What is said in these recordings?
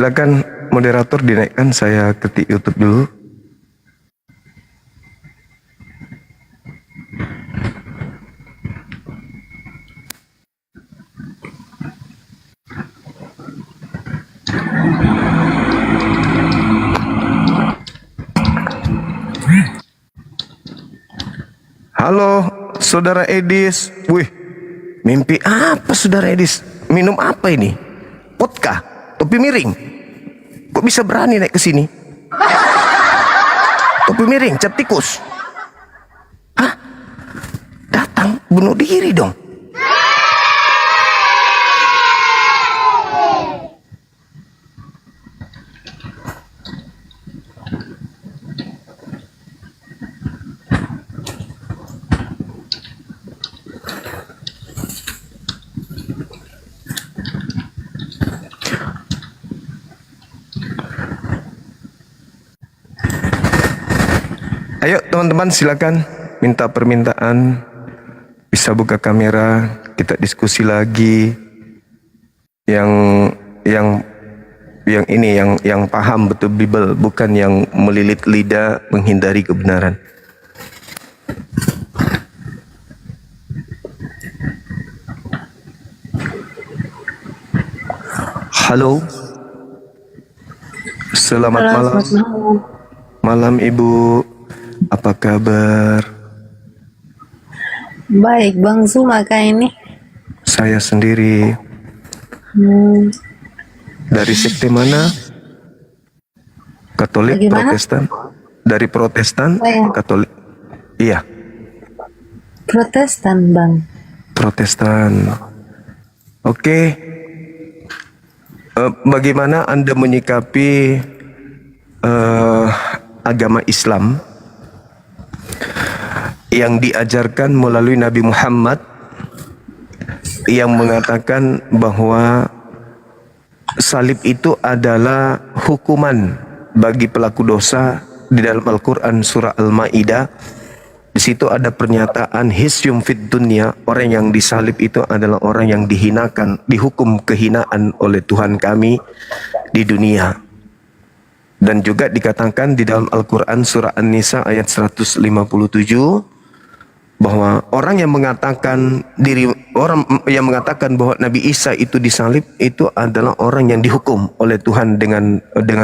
Silakan moderator dinaikkan, saya ketik YouTube dulu. Halo, Saudara Edis. Wih, mimpi apa Saudara Edis? Minum apa ini? Vodka? Topi miring? Kok bisa berani naik ke sini? Topi miring, cap tikus? Hah? Datang, bunuh diri dong. Ayo teman-teman, silakan minta permintaan, bisa buka kamera, kita diskusi lagi. Yang ini yang paham betul Bible, bukan yang melilit lidah menghindari kebenaran. Halo. Selamat malam. Malam Ibu. Apa kabar? Baik, Bang Zuma kah ini? Saya sendiri. Dari sekte mana? Katolik, bagaimana? Protestan? Dari Protestan, Katolik? Iya. Protestan, Bang. Protestan. Oke. Bagaimana Anda menyikapi agama Islam yang diajarkan melalui Nabi Muhammad, yang mengatakan bahwa salib itu adalah hukuman bagi pelaku dosa? Di dalam Al-Quran surah Al-Ma'idah, di situ ada pernyataan hisyum fid dunya, orang yang disalib itu adalah orang yang dihinakan, dihukum kehinaan oleh Tuhan kami di dunia. Dan juga dikatakan di dalam Al-Quran surah An-Nisa ayat 157 bahwa orang yang mengatakan bahwa Nabi Isa itu disalib itu adalah orang yang dihukum oleh Tuhan dengan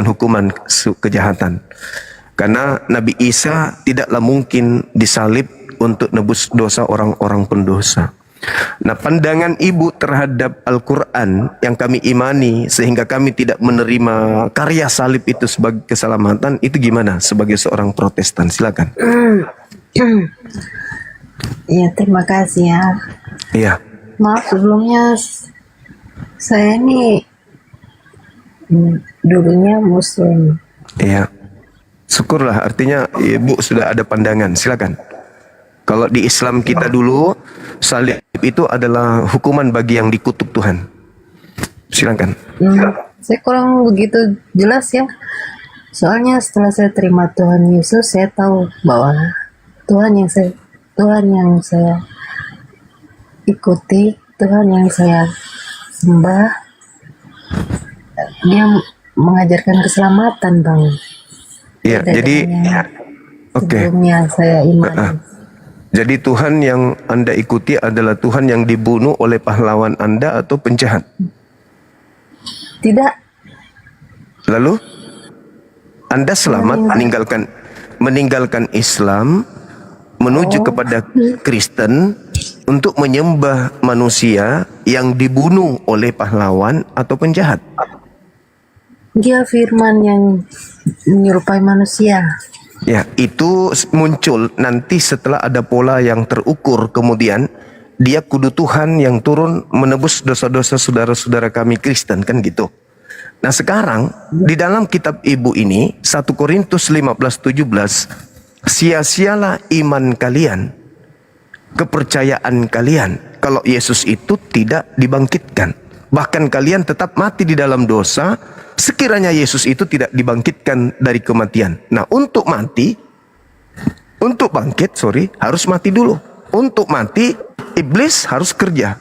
hukuman kejahatan. Karena Nabi Isa tidaklah mungkin disalib untuk nebus dosa orang-orang pendosa. Nah, pandangan Ibu terhadap Al-Quran yang kami imani sehingga kami tidak menerima karya salib itu sebagai keselamatan, itu gimana sebagai seorang Protestan? Silakan. Ya, terima kasih ya. Iya. Maaf sebelumnya, saya ini dulunya Muslim. Iya. Syukurlah, artinya Ibu sudah ada pandangan. Silakan. Kalau di Islam kita dulu, salib itu adalah hukuman bagi yang dikutuk Tuhan. Silakan. Saya kurang begitu jelas ya. Soalnya setelah saya terima Tuhan Yesus, saya tahu bahwa Tuhan yang saya ikuti, Tuhan yang saya sembah, Dia mengajarkan keselamatan, Bang. Iya, jadi oke. Sebelumnya saya imani. Jadi Tuhan yang Anda ikuti adalah Tuhan yang dibunuh oleh pahlawan Anda atau penjahat? Tidak. Lalu Anda selamat meninggalkan Islam, menuju kepada Kristen untuk menyembah manusia yang dibunuh oleh pahlawan atau penjahat. Dia firman yang menyerupai manusia. Ya, itu muncul nanti setelah ada pola yang terukur. Kemudian dia kudu Tuhan yang turun menebus dosa-dosa saudara-saudara kami Kristen, kan gitu. Nah sekarang di dalam kitab Ibu ini 1 Korintus 15:17, sia-sialah iman kalian, kepercayaan kalian, kalau Yesus itu tidak dibangkitkan. Bahkan kalian tetap mati di dalam dosa sekiranya Yesus itu tidak dibangkitkan dari kematian. Nah, untuk bangkit, harus mati dulu. Untuk mati, iblis harus kerja.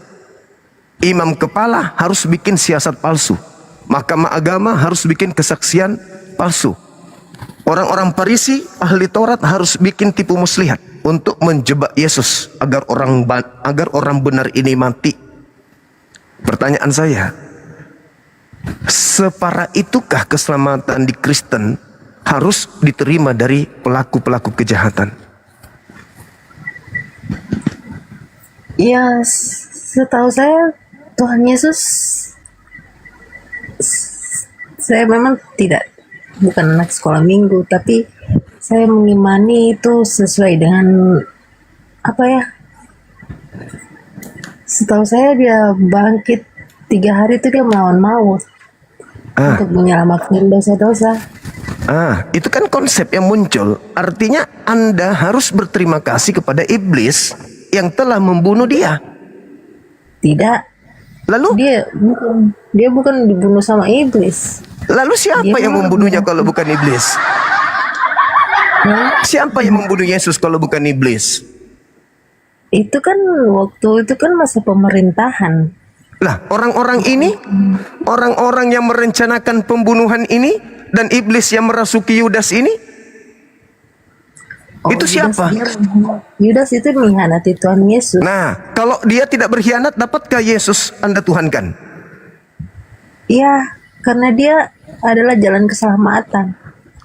Imam kepala harus bikin siasat palsu. Mahkamah agama harus bikin kesaksian palsu. Orang-orang Farisi, ahli Taurat harus bikin tipu muslihat untuk menjebak Yesus agar orang benar ini mati. Pertanyaan saya, separah itukah keselamatan di Kristen harus diterima dari pelaku-pelaku kejahatan? Ya, setahu saya Tuhan Yesus, saya memang bukan anak sekolah minggu, tapi saya mengimani itu sesuai dengan apa ya? Setahu saya dia bangkit 3 hari itu dia melawan maut untuk menyelamatkan dosa-dosa. Itu kan konsep yang muncul. Artinya Anda harus berterima kasih kepada iblis yang telah membunuh dia. Tidak. Lalu Dia bukan dibunuh sama iblis. Lalu siapa yang membunuhnya kalau bukan iblis? Siapa yang membunuh Yesus kalau bukan iblis? Itu kan waktu itu kan masa pemerintahan. Lah, orang-orang ini, orang-orang yang merencanakan pembunuhan ini dan iblis yang merasuki Yudas ini, itu siapa? Yudas itu mengkhianati Tuhan Yesus. Nah, kalau dia tidak berkhianat, dapatkah Yesus Anda tuhankan? Iya, karena dia adalah jalan keselamatan.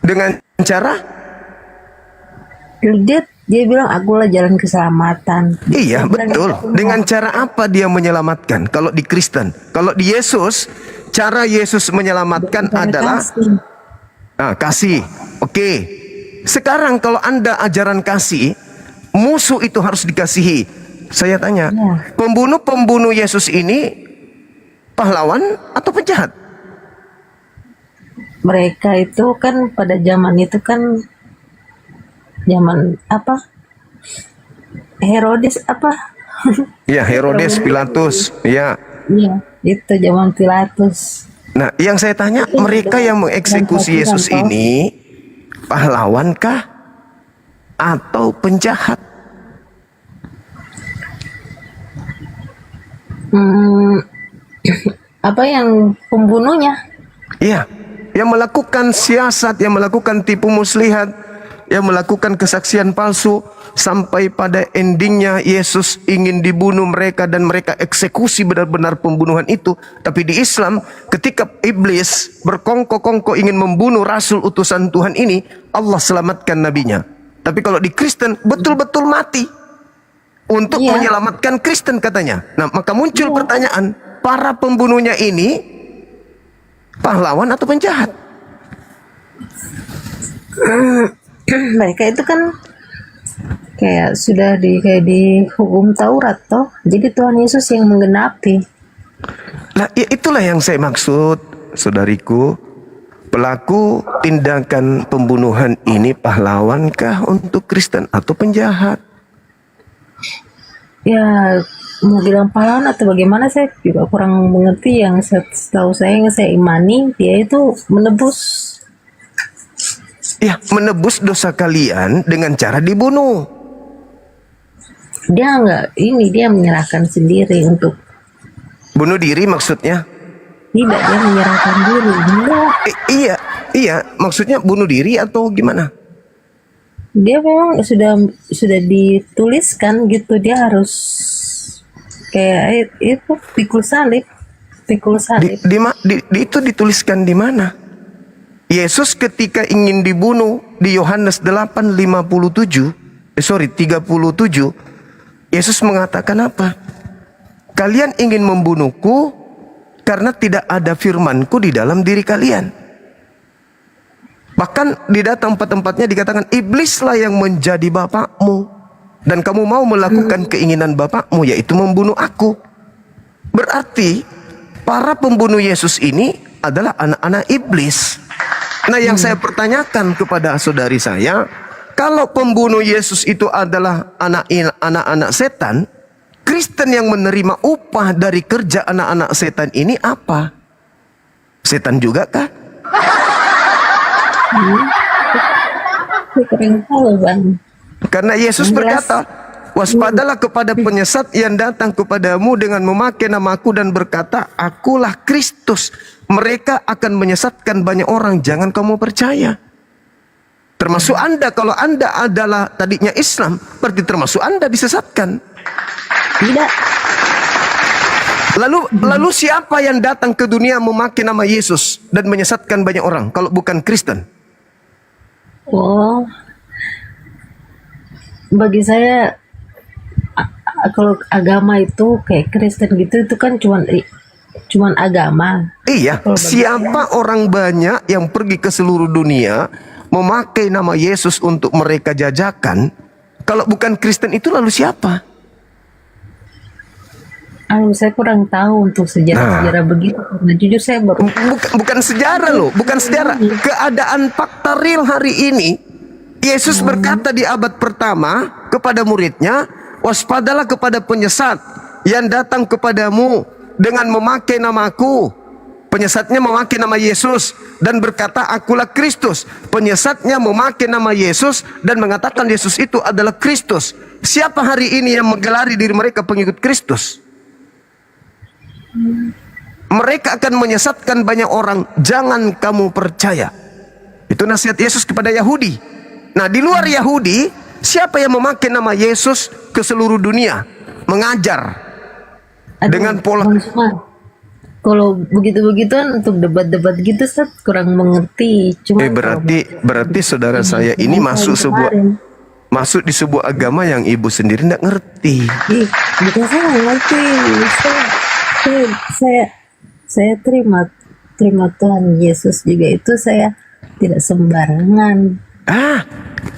Dengan cara? Dia bilang akulah jalan keselamatan. Iya, betul. Dengan cara apa dia menyelamatkan? Kalau di Kristen, kalau di Yesus, cara Yesus menyelamatkan adalah kasih. Oke. Sekarang kalau Anda ajaran kasih, musuh itu harus dikasihi. Saya tanya, pembunuh Yesus ini pahlawan atau penjahat? Mereka itu kan pada zaman itu kan zaman apa? Herodes apa? Ya, Herodes, Pilatus. Ya. Iya, itu zaman Pilatus. Nah, yang saya tanya, mereka yang mengeksekusi Yesus ini pahlawankah atau penjahat? Apa yang pembunuhnya? Iya, yang melakukan siasat, yang melakukan tipu muslihat, yang melakukan kesaksian palsu, sampai pada endingnya Yesus ingin dibunuh mereka dan mereka eksekusi benar-benar pembunuhan itu. Tapi di Islam, ketika iblis berkongko-kongko ingin membunuh rasul utusan Tuhan ini, Allah selamatkan nabinya. Tapi kalau di Kristen betul-betul mati untuk menyelamatkan Kristen katanya. Nah, maka muncul pertanyaan, para pembunuhnya ini pahlawan atau penjahat? Mereka itu kan kayak sudah kayak di hukum Taurat toh. Jadi Tuhan Yesus yang menggenapi. Lah, ya itulah yang saya maksud, saudariku. Pelaku tindakan pembunuhan ini pahlawankah untuk Kristen atau penjahat? Ya, mau bilang pahlawan atau bagaimana saya juga kurang mengerti. Yang setahu saya, yang saya imani, dia itu menebus. Ya, menebus dosa kalian dengan cara dibunuh. Dia dia menyerahkan sendiri untuk bunuh diri maksudnya? Tidak, dia menyerahkan diri. Iya, maksudnya bunuh diri atau gimana? Dia memang sudah dituliskan gitu, dia harus kayak itu pikul salib. Itu dituliskan di mana? Yesus ketika ingin dibunuh di Yohanes 37, Yesus mengatakan apa? Kalian ingin membunuhku karena tidak ada firmanku di dalam diri kalian. Bahkan di tempat-tempatnya dikatakan, iblislah yang menjadi bapakmu, dan kamu mau melakukan keinginan bapakmu, yaitu membunuh aku. Berarti para pembunuh Yesus ini adalah anak-anak iblis. Nah, yang saya pertanyakan kepada saudari saya, kalau pembunuh Yesus itu adalah anak-anak setan, Kristen yang menerima upah dari kerja anak-anak setan ini apa? Setan juga kah? Karena Yesus berkata, waspadalah kepada penyesat yang datang kepadamu dengan memakai namaku dan berkata, akulah Kristus. mereka akan menyesatkan banyak orang, jangan kamu percaya. Termasuk Anda, kalau Anda adalah tadinya Islam, berarti termasuk Anda disesatkan. Tidak. Lalu siapa yang datang ke dunia memakai nama Yesus dan menyesatkan banyak orang kalau bukan Kristen? Oh, bagi saya kalau agama itu kayak Kristen gitu itu kan cuman agama. Iya, Kalau bagi siapa orang banyak yang pergi ke seluruh dunia memakai nama Yesus untuk mereka jajakan, kalau bukan Kristen itu lalu siapa? Saya kurang tahu untuk sejarah-sejarah begitu. Karena jujur saya baru Bukan sejarah loh, bukan sejarah. Keadaan fakta real hari ini, Yesus berkata di abad pertama kepada muridnya, waspadalah kepada penyesat yang datang kepadamu dengan memakai namaku. Penyesatnya memakai nama Yesus dan berkata, akulah Kristus. Penyesatnya memakai nama Yesus dan mengatakan Yesus itu adalah Kristus. Siapa hari ini yang menggelari diri mereka pengikut Kristus? Mereka akan menyesatkan banyak orang, jangan kamu percaya. Itu nasihat Yesus kepada Yahudi. Nah, di luar Yahudi, siapa yang memakai nama Yesus ke seluruh dunia mengajar dengan pola? Bang Suman, kalau begitu-begituan untuk debat-debat gitu saya kurang mengerti. Cuma berarti saudara saya ini masuk di sebuah agama yang ibu sendiri tidak ngerti. Bukan saya nggak ngerti. Saya terima Tuhan Yesus juga itu saya tidak sembarangan.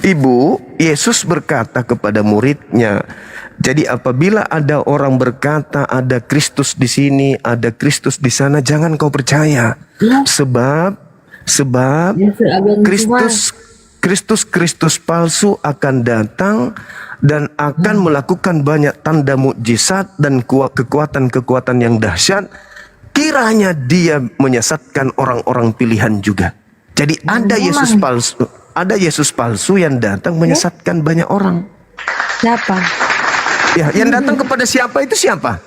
Ibu, Yesus berkata kepada muridnya, jadi apabila ada orang berkata ada Kristus di sini, ada Kristus di sana, jangan kau percaya. Sebab Kristus palsu akan datang dan akan melakukan banyak tanda mukjizat dan kekuatan-kekuatan yang dahsyat. Kiranya dia menyesatkan orang-orang pilihan juga. Jadi ada Yesus palsu yang datang menyesatkan banyak orang. Siapa? Ya, yang datang kepada siapa itu siapa?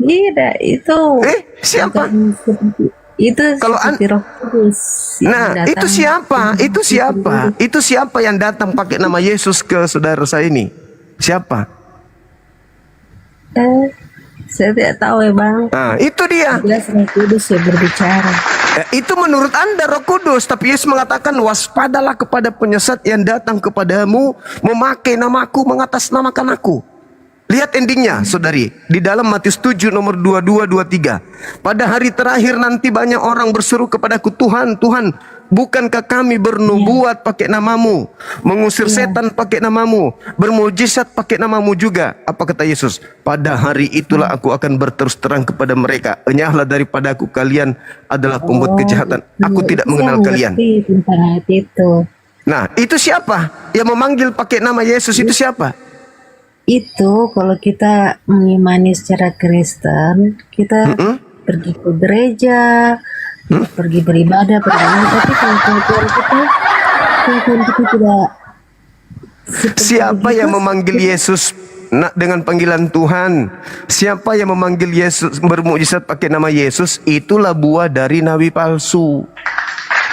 Tidak, itu. Siapa? Itu kalau Roh Kudus. Nah, itu siapa? Itu siapa yang datang pakai nama Yesus ke saudara saya ini? Siapa? Saya tidak tahu ya Bang. Nah, itu dia. Jelas Roh Kudus yang berbicara. Itu menurut Anda Roh Kudus, tapi Yesus mengatakan waspadalah kepada penyesat yang datang kepadamu memakai namaku, mengatasnamakan aku. Lihat endingnya saudari, di dalam Matius 7 nomor 22-23. Pada hari terakhir nanti banyak orang berseru kepadaku, Tuhan, Tuhan, bukankah kami bernubuat pakai namamu, mengusir setan pakai namamu, bermujizat pakai namamu juga? Apa kata Yesus? Pada hari itulah aku akan berterus terang kepada mereka, enyahlah daripada aku, kalian adalah pembuat kejahatan. Aku tidak mengenal kalian. Nah, itu siapa yang memanggil pakai nama Yesus? Itu siapa? Itu kalau kita mengimani secara Kristen, kita pergi ke gereja, pergi beribadah, tapi kalau kita tidak. Siapa yang memanggil Yesus dengan panggilan Tuhan? Siapa yang memanggil Yesus bermukjizat pakai nama Yesus? Itulah buah dari nabi palsu.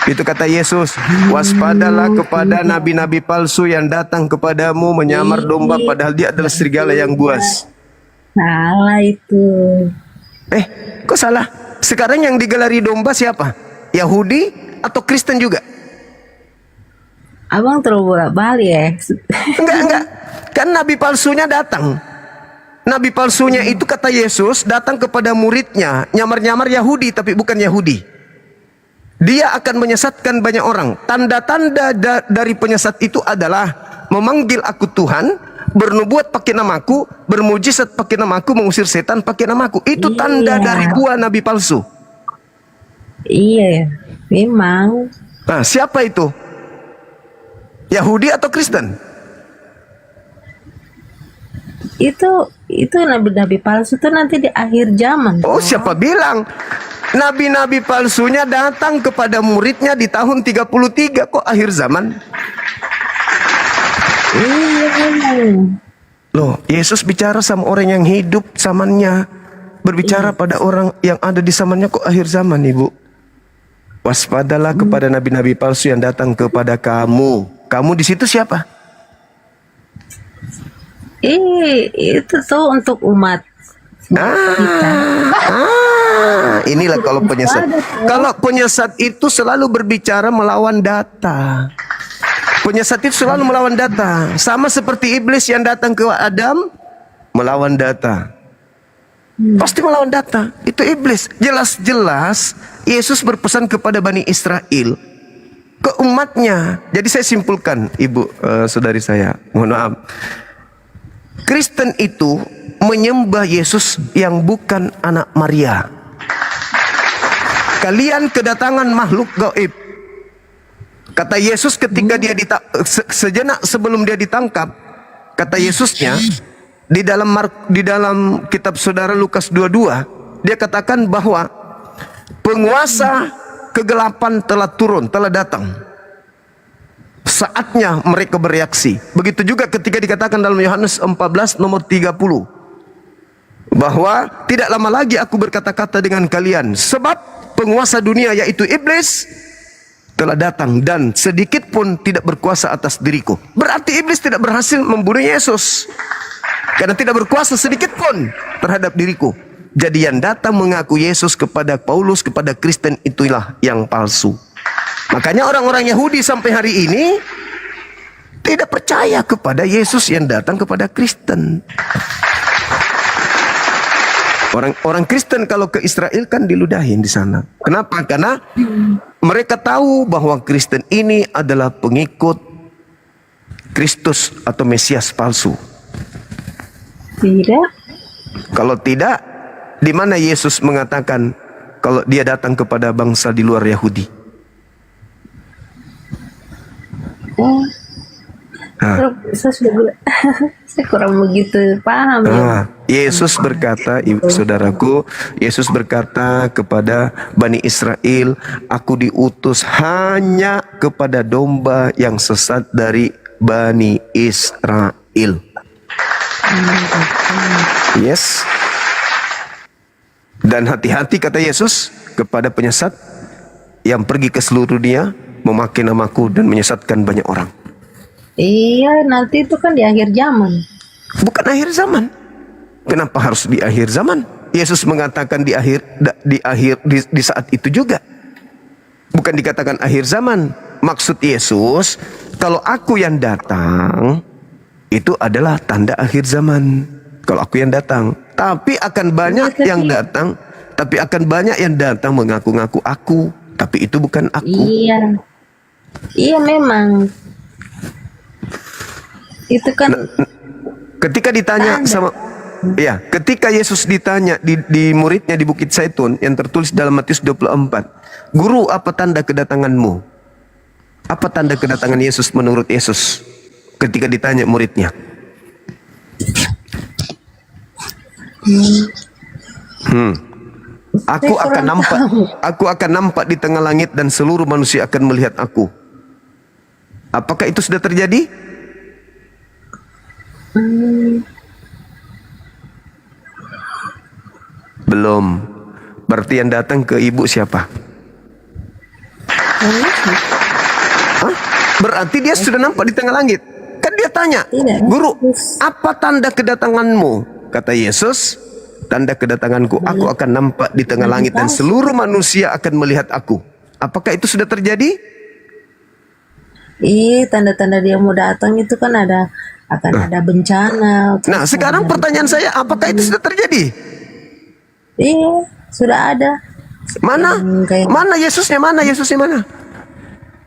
Itu kata Yesus, waspadalah kepada nabi-nabi palsu yang datang kepadamu menyamar domba padahal dia adalah serigala yang buas. Salah itu. Kok salah? Sekarang yang digelari domba siapa? Yahudi atau Kristen juga? Abang terlalu bolak-balik ya. Enggak. Kan nabi palsunya datang. Nabi palsunya itu kata Yesus datang kepada muridnya, nyamar-nyamar Yahudi tapi bukan Yahudi. Dia akan menyesatkan banyak orang. Tanda-tanda dari penyesat itu adalah memanggil aku Tuhan, bernubuat pakai namaku, bermujizat pakai namaku, mengusir setan pakai namaku. Itu tanda dari buah nabi palsu. Iya, memang. Nah, siapa itu? Yahudi atau Kristen? Itu nabi-nabi palsu itu nanti di akhir zaman. Oh, siapa bilang? Nabi-nabi palsunya datang kepada muridnya di tahun 33, kok akhir zaman? Iya. Loh, Yesus bicara sama orang yang hidup zamannya. berbicara pada orang yang ada di zamannya kok akhir zaman, Ibu. Waspadalah kepada nabi-nabi palsu yang datang kepada kamu. Kamu di situ siapa? Itu tuh untuk umat kita. Inilah kalau penyesat. Kalau penyesat itu selalu berbicara melawan data. Penyesat itu selalu melawan data. Sama seperti iblis yang datang ke Adam melawan data. Pasti melawan data. Itu iblis. Jelas-jelas Yesus berpesan kepada Bani Israel, ke umatnya. Jadi saya simpulkan, Ibu, saudari saya, mohon maaf. Kristen itu menyembah Yesus yang bukan anak Maria. Kalian kedatangan makhluk gaib. Kata Yesus ketika dia sejenak sebelum dia ditangkap, kata Yesusnya di dalam kitab saudara Lukas 22, dia katakan bahwa penguasa kegelapan telah turun, telah datang. Saatnya mereka bereaksi. Begitu juga ketika dikatakan dalam Yohanes 14 nomor 30, bahwa tidak lama lagi aku berkata-kata dengan kalian, sebab penguasa dunia yaitu iblis telah datang dan sedikit pun tidak berkuasa atas diriku. Berarti iblis tidak berhasil membunuh Yesus, karena tidak berkuasa sedikit pun terhadap diriku. Jadi yang datang mengaku Yesus kepada Paulus, kepada Kristen, itulah yang palsu. Makanya orang-orang Yahudi sampai hari ini tidak percaya kepada Yesus yang datang kepada Kristen. Orang Kristen kalau ke Israel kan diludahin di sana. Kenapa? Karena mereka tahu bahwa Kristen ini adalah pengikut Kristus atau Mesias palsu. Tidak. Kalau tidak, di mana Yesus mengatakan kalau dia datang kepada bangsa di luar Yahudi? Saya sudah bilang, saya kurang begitu paham ya. Yesus berkata, ibu saudaraku, Yesus berkata kepada Bani Israel, aku diutus hanya kepada domba yang sesat dari Bani Israel. Yes. Dan hati-hati kata Yesus kepada penyesat yang pergi ke seluruh dunia memakai namaku dan menyesatkan banyak orang. Iya, nanti itu kan di akhir zaman. Bukan akhir zaman. Kenapa harus di akhir zaman? Yesus mengatakan di saat itu juga. Bukan dikatakan akhir zaman. Maksud Yesus, kalau aku yang datang, itu adalah tanda akhir zaman. Kalau aku yang datang, tapi akan banyak yang datang, mengaku-ngaku aku, tapi itu bukan aku. Iya memang. Itu kan ketika ditanya ketika Yesus ditanya di muridnya di Bukit Zaitun yang tertulis dalam Matius 24, "Guru, apa tanda kedatanganmu?" Apa tanda kedatangan Yesus menurut Yesus ketika ditanya muridnya? Aku akan nampak di tengah langit dan seluruh manusia akan melihat aku. Apakah itu sudah terjadi? Belum. Berarti yang datang ke ibu siapa? Berarti dia sudah nampak di tengah langit. Kan dia tanya, "Guru, apa tanda kedatanganmu?" Kata Yesus, "Tanda kedatanganku, aku akan nampak di tengah langit dan seluruh manusia akan melihat aku." Apakah itu sudah terjadi? Tanda-tanda dia mau datang itu kan akan ada bencana. Nah, sekarang pertanyaan saya, apakah itu sudah terjadi? Iya, sudah ada. Mana? Mana Yesusnya? Mana Yesusnya mana?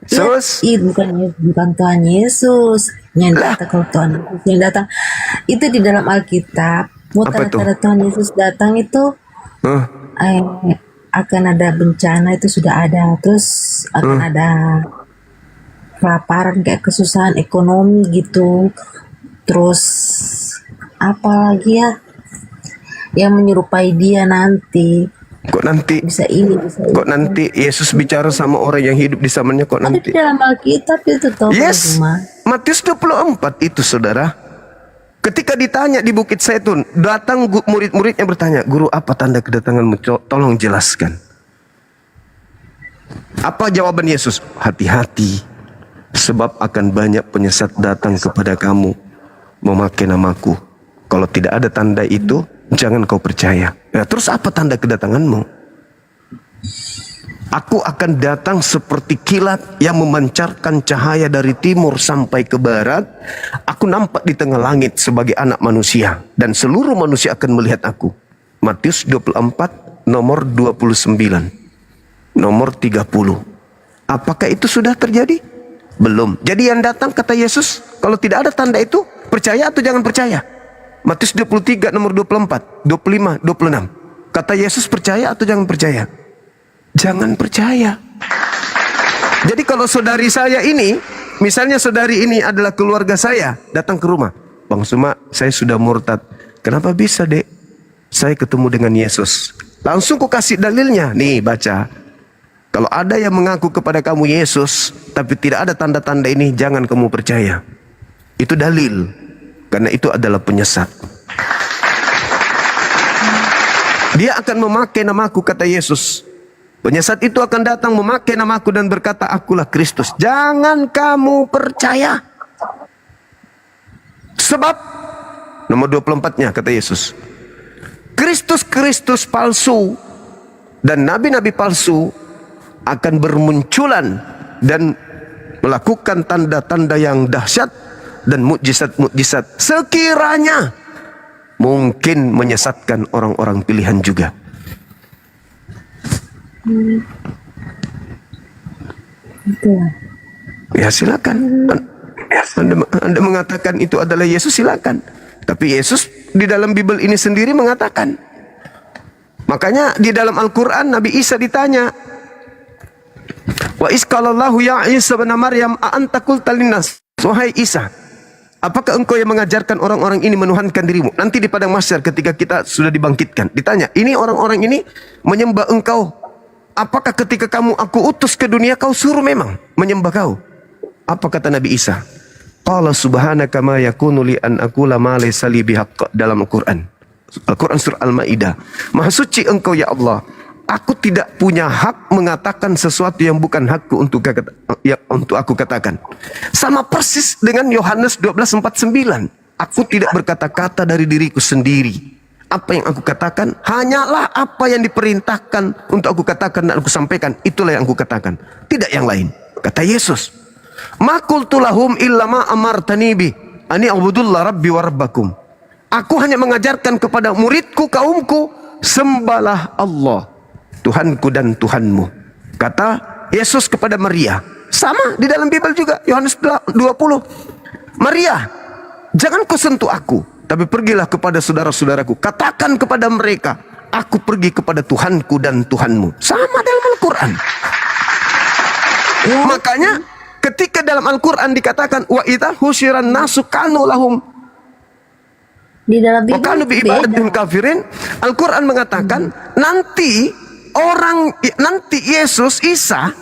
Yesus? Bukan Tuhan Yesus yang datang. Kalau Tuhan Yesus yang datang itu di dalam Alkitab. Tanda-tanda Tuhan Yesus datang itu akan ada bencana, itu sudah ada. Terus akan ada kelaparan, kayak kesusahan ekonomi gitu. Terus apa lagi ya yang menyerupai dia nanti? Kok nanti? Bisa ini. Kok nanti Yesus bicara sama orang yang hidup di zamannya? Kok nanti? Ada di dalam Alkitab itu toh. Yes. Matius 24 itu, saudara. Ketika ditanya di Bukit Zaitun, datang murid-muridnya bertanya, "Guru, apa tanda kedatanganmu? Tolong jelaskan." Apa jawaban Yesus? "Hati-hati, sebab akan banyak penyesat datang kepada kamu memakai namaku. Kalau tidak ada tanda itu, jangan kau percaya." Nah, terus apa tanda kedatanganmu? "Aku akan datang seperti kilat yang memancarkan cahaya dari timur sampai ke barat. Aku nampak di tengah langit sebagai anak manusia, dan seluruh manusia akan melihat aku." Matius 24, nomor 29, nomor 30. Apakah itu sudah terjadi? Belum. Jadi yang datang, kata Yesus, kalau tidak ada tanda itu, percaya atau jangan percaya? Matius 23, nomor 24, 25, 26. Kata Yesus, percaya atau jangan percaya? Jangan percaya. Jadi kalau saudari saya ini, misalnya saudari ini adalah keluarga saya, datang ke rumah, "Bang Suma, saya sudah murtad." "Kenapa bisa, Dek?" "Saya ketemu dengan Yesus." Langsung ku kasih dalilnya. "Nih, baca. Kalau ada yang mengaku kepada kamu Yesus, tapi tidak ada tanda-tanda ini, jangan kamu percaya." Itu dalil. Karena itu adalah penyesat. Dia akan memakai namaku, kata Yesus. Penyesat itu akan datang memakai namaku dan berkata, "Akulah Kristus." Jangan kamu percaya. Sebab, nomor 24-nya kata Yesus, Kristus palsu dan nabi-nabi palsu akan bermunculan dan melakukan tanda-tanda yang dahsyat dan mukjizat-mukjizat, sekiranya mungkin menyesatkan orang-orang pilihan juga. Ya silakan. Anda mengatakan itu adalah Yesus, silakan. Tapi Yesus di dalam Bible ini sendiri mengatakan. Makanya di dalam Al-Quran Nabi Isa ditanya, "Wa isqalallahu ya Isa bin Maryam a anta qulta linnas." Wahai Isa, apakah engkau yang mengajarkan orang-orang ini menuhankan dirimu? Nanti di padang mahsyar ketika kita sudah dibangkitkan, ditanya, "Ini orang-orang ini menyembah engkau. Apakah ketika aku utus ke dunia kau suruh memang menyembah kau?" Apa kata Nabi Isa? "Qala subhanaka ma yakunu li an aqula ma laysa li bihaqq." Dalam Al-Quran surah Al-Maidah. "Maha suci engkau ya Allah. Aku tidak punya hak mengatakan sesuatu yang bukan hakku untuk aku katakan." Sama persis dengan Yohanes 12:49. "Aku tidak berkata-kata dari diriku sendiri. Apa yang aku katakan hanyalah apa yang diperintahkan untuk aku katakan dan aku sampaikan. Itulah yang aku katakan, tidak yang lain." Kata Yesus, "Ma qultu lahum illa ma amartani bi ani a'budullah rabbi wa rabbakum." Aku hanya mengajarkan kepada muridku, kaumku, sembahlah Allah, Tuhanku dan Tuhanmu. Kata Yesus kepada Maria. Sama di dalam Bible juga, Yohanes 20. "Maria, jangan kau sentuh aku, tapi pergilah kepada saudara-saudaraku. Katakan kepada mereka, aku pergi kepada Tuhanku dan Tuhanmu." Sama dalam Al-Quran. Makanya ketika dalam Al-Quran dikatakan, "Wa idza husyiran nasu kanu lahum." Di dalam Bible ibadatin kafirin. Al-Quran mengatakan nanti Yesus Isa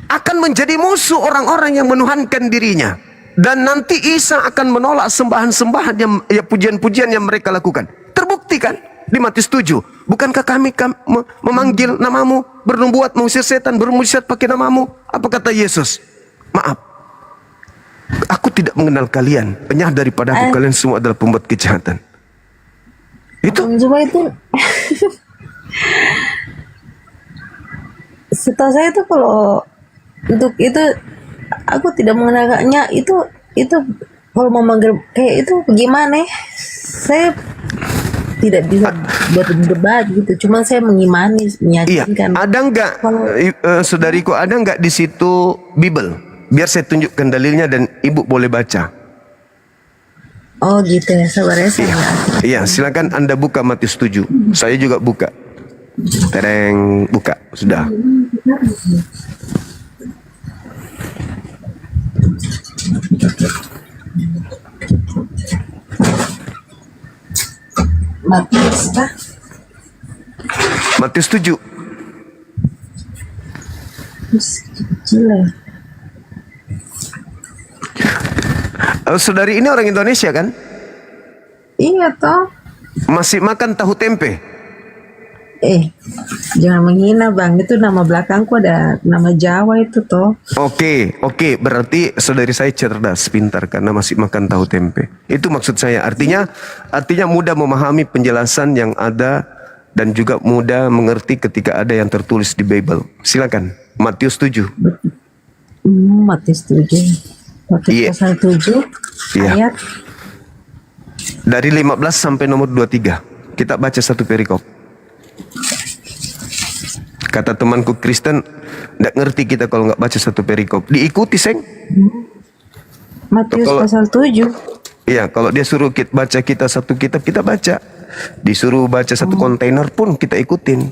akan menjadi musuh orang-orang yang menuhankan dirinya, dan nanti Isa akan menolak sembahan-sembahan yang pujian-pujian yang mereka lakukan. Terbukti kan di Matius 7, "Bukankah kami memanggil namamu, bernubuat, mengusir setan, bermujizat pakai namamu?" Apa kata Yesus? "Maaf, aku tidak mengenal kalian. Penyah daripada aku, kalian semua adalah pembuat kejahatan." Itu cuma itu. Setahu saya itu kalau untuk itu aku tidak mengenalnya. Itu kalau memanggil kayak itu bagaimana? Saya tidak bisa berdebat gitu. Cuma saya mengimani, meyakinkan. Iya. Ada enggak, saudariku, ada enggak di situ Bible? Biar saya tunjukkan dalilnya dan ibu boleh baca. Oh gitu ya, sabar ya. Iya, silakan Anda buka Matius 7. Saya juga buka. Tereng, buka, sudah. Matius 7. Kecil ya. Saudari ini orang Indonesia kan? Iya toh. Masih makan tahu tempe? Jangan menghina Bang, itu nama belakangku ada nama Jawa itu toh. Oke, berarti saudari saya cerdas, pintar karena masih makan tahu tempe. Itu maksud saya. Artinya mudah memahami penjelasan yang ada dan juga mudah mengerti ketika ada yang tertulis di Bible. Silakan. Matius 7. Matius 7. Matius pasal 7 ayat dari 15 sampai nomor 23. Kita baca satu perikop. Kata temanku Kristen, nggak ngerti kita kalau nggak baca satu perikop. Diikuti, Seng. Matius pasal 7. Iya, kalau dia suruh baca kita satu kitab, kita baca. Disuruh baca satu kontainer pun kita ikutin.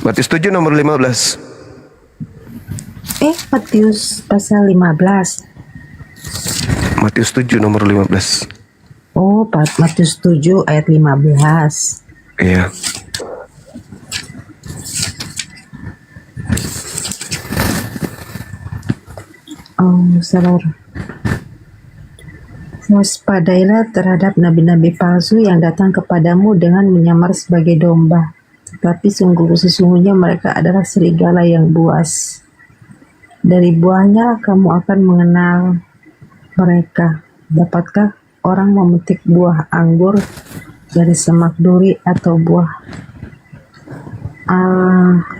Matius 7 nomor 15. Matius pasal 15. Matius 7 nomor 15. Matius 7 ayat 15. Iya. Saudara, waspadailah terhadap nabi-nabi palsu yang datang kepadamu dengan menyamar sebagai domba, tetapi sesungguhnya mereka adalah serigala yang buas. Dari buahnya kamu akan mengenal mereka. Dapatkah orang memetik buah anggur dari semak duri atau buah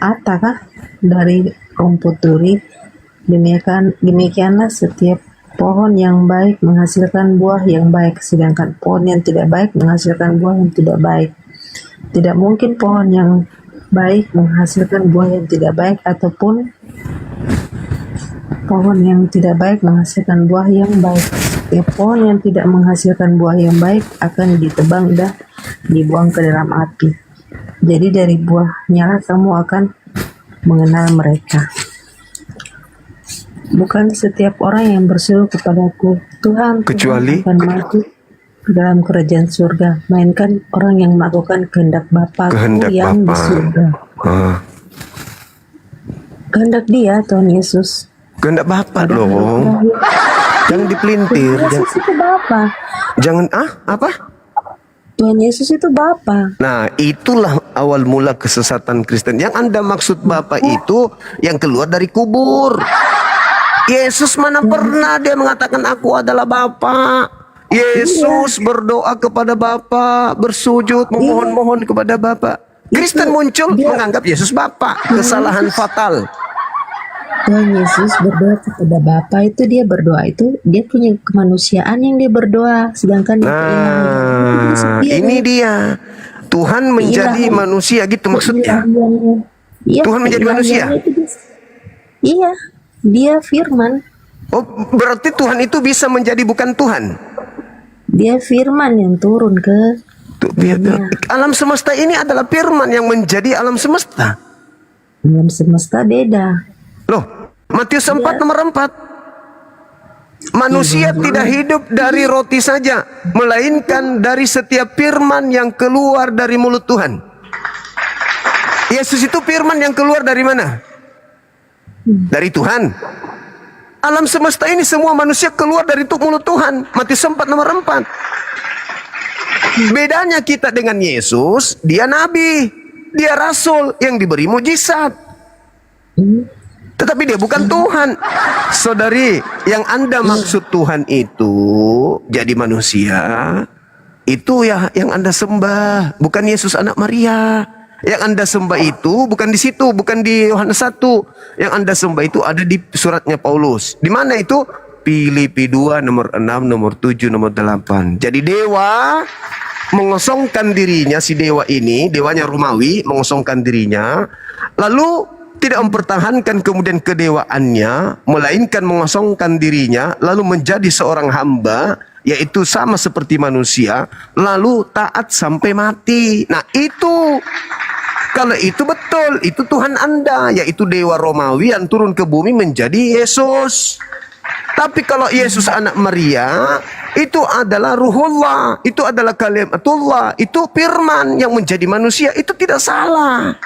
atakah dari rumput duri? Demikianlah setiap pohon yang baik menghasilkan buah yang baik, sedangkan pohon yang tidak baik menghasilkan buah yang tidak baik. Tidak mungkin pohon yang baik menghasilkan buah yang tidak baik, ataupun pohon yang tidak baik menghasilkan buah yang baik. Setiap pohon yang tidak menghasilkan buah yang baik akan ditebang dan dibuang ke dalam api. Jadi dari buahnya kamu akan mengenal mereka. Bukan setiap orang yang berseru kepadaku, Tuhan, kecuali akan masuk ke dalam kerajaan surga, melainkan orang yang melakukan kehendak Bapa yang di surga. Kehendak Dia, Tuhan Yesus. Kehendak Bapa loh. Jangan dipelintir. Tuhan Yesus itu Bapa. Jangan apa? Tuhan Yesus itu Bapa. Nah, itulah awal mula kesesatan Kristen. Yang Anda maksud Bapa itu yang keluar dari kubur. Yesus mana pernah dia mengatakan aku adalah Bapa. Yesus berdoa kepada Bapa, bersujud memohon-mohon kepada Bapa. Kristen muncul menganggap Yesus Bapa. Kesalahan fatal. Tuhan Yesus berdoa kepada Bapa itu, dia berdoa itu dia punya kemanusiaan yang dia berdoa, sedangkan ini dia Tuhan menjadi manusia gitu maksudnya. Tuhan menjadi manusia. Iya, dia firman. Oh, berarti Tuhan itu bisa menjadi bukan Tuhan. Dia firman yang turun ke alam semesta. Ini adalah firman yang menjadi alam semesta. Alam semesta beda. Loh, Matius 4 nomor 4. Manusia tidak hidup dari roti saja, melainkan dari setiap firman yang keluar dari mulut Tuhan. Yesus itu firman yang keluar dari mana? Dari Tuhan. Alam semesta ini semua manusia keluar dari mulut Tuhan. Matius 4 nomor 4. Bedanya kita dengan Yesus, dia nabi, dia rasul yang diberi mujizat. Tetapi dia bukan Tuhan. Saudari, yang Anda maksud Tuhan itu jadi manusia, itu ya yang Anda sembah, bukan Yesus anak Maria. Yang Anda sembah itu bukan di situ, bukan di Yohanes 1. Yang Anda sembah itu ada di suratnya Paulus. Di mana itu? Filipi 2 nomor 6, nomor 7, nomor 8. Jadi dewa mengosongkan dirinya, si dewa ini, dewanya Romawi mengosongkan dirinya, lalu tidak mempertahankan kemudian kedewaannya, melainkan mengosongkan dirinya, lalu menjadi seorang hamba, yaitu sama seperti manusia, lalu taat sampai mati. Nah itu, kalau itu betul, itu Tuhan Anda, yaitu dewa Romawi yang turun ke bumi menjadi Yesus. Tapi kalau Yesus anak Maria, itu adalah Ruhullah, itu adalah Kalimatullah, itu firman yang menjadi manusia, itu tidak salah.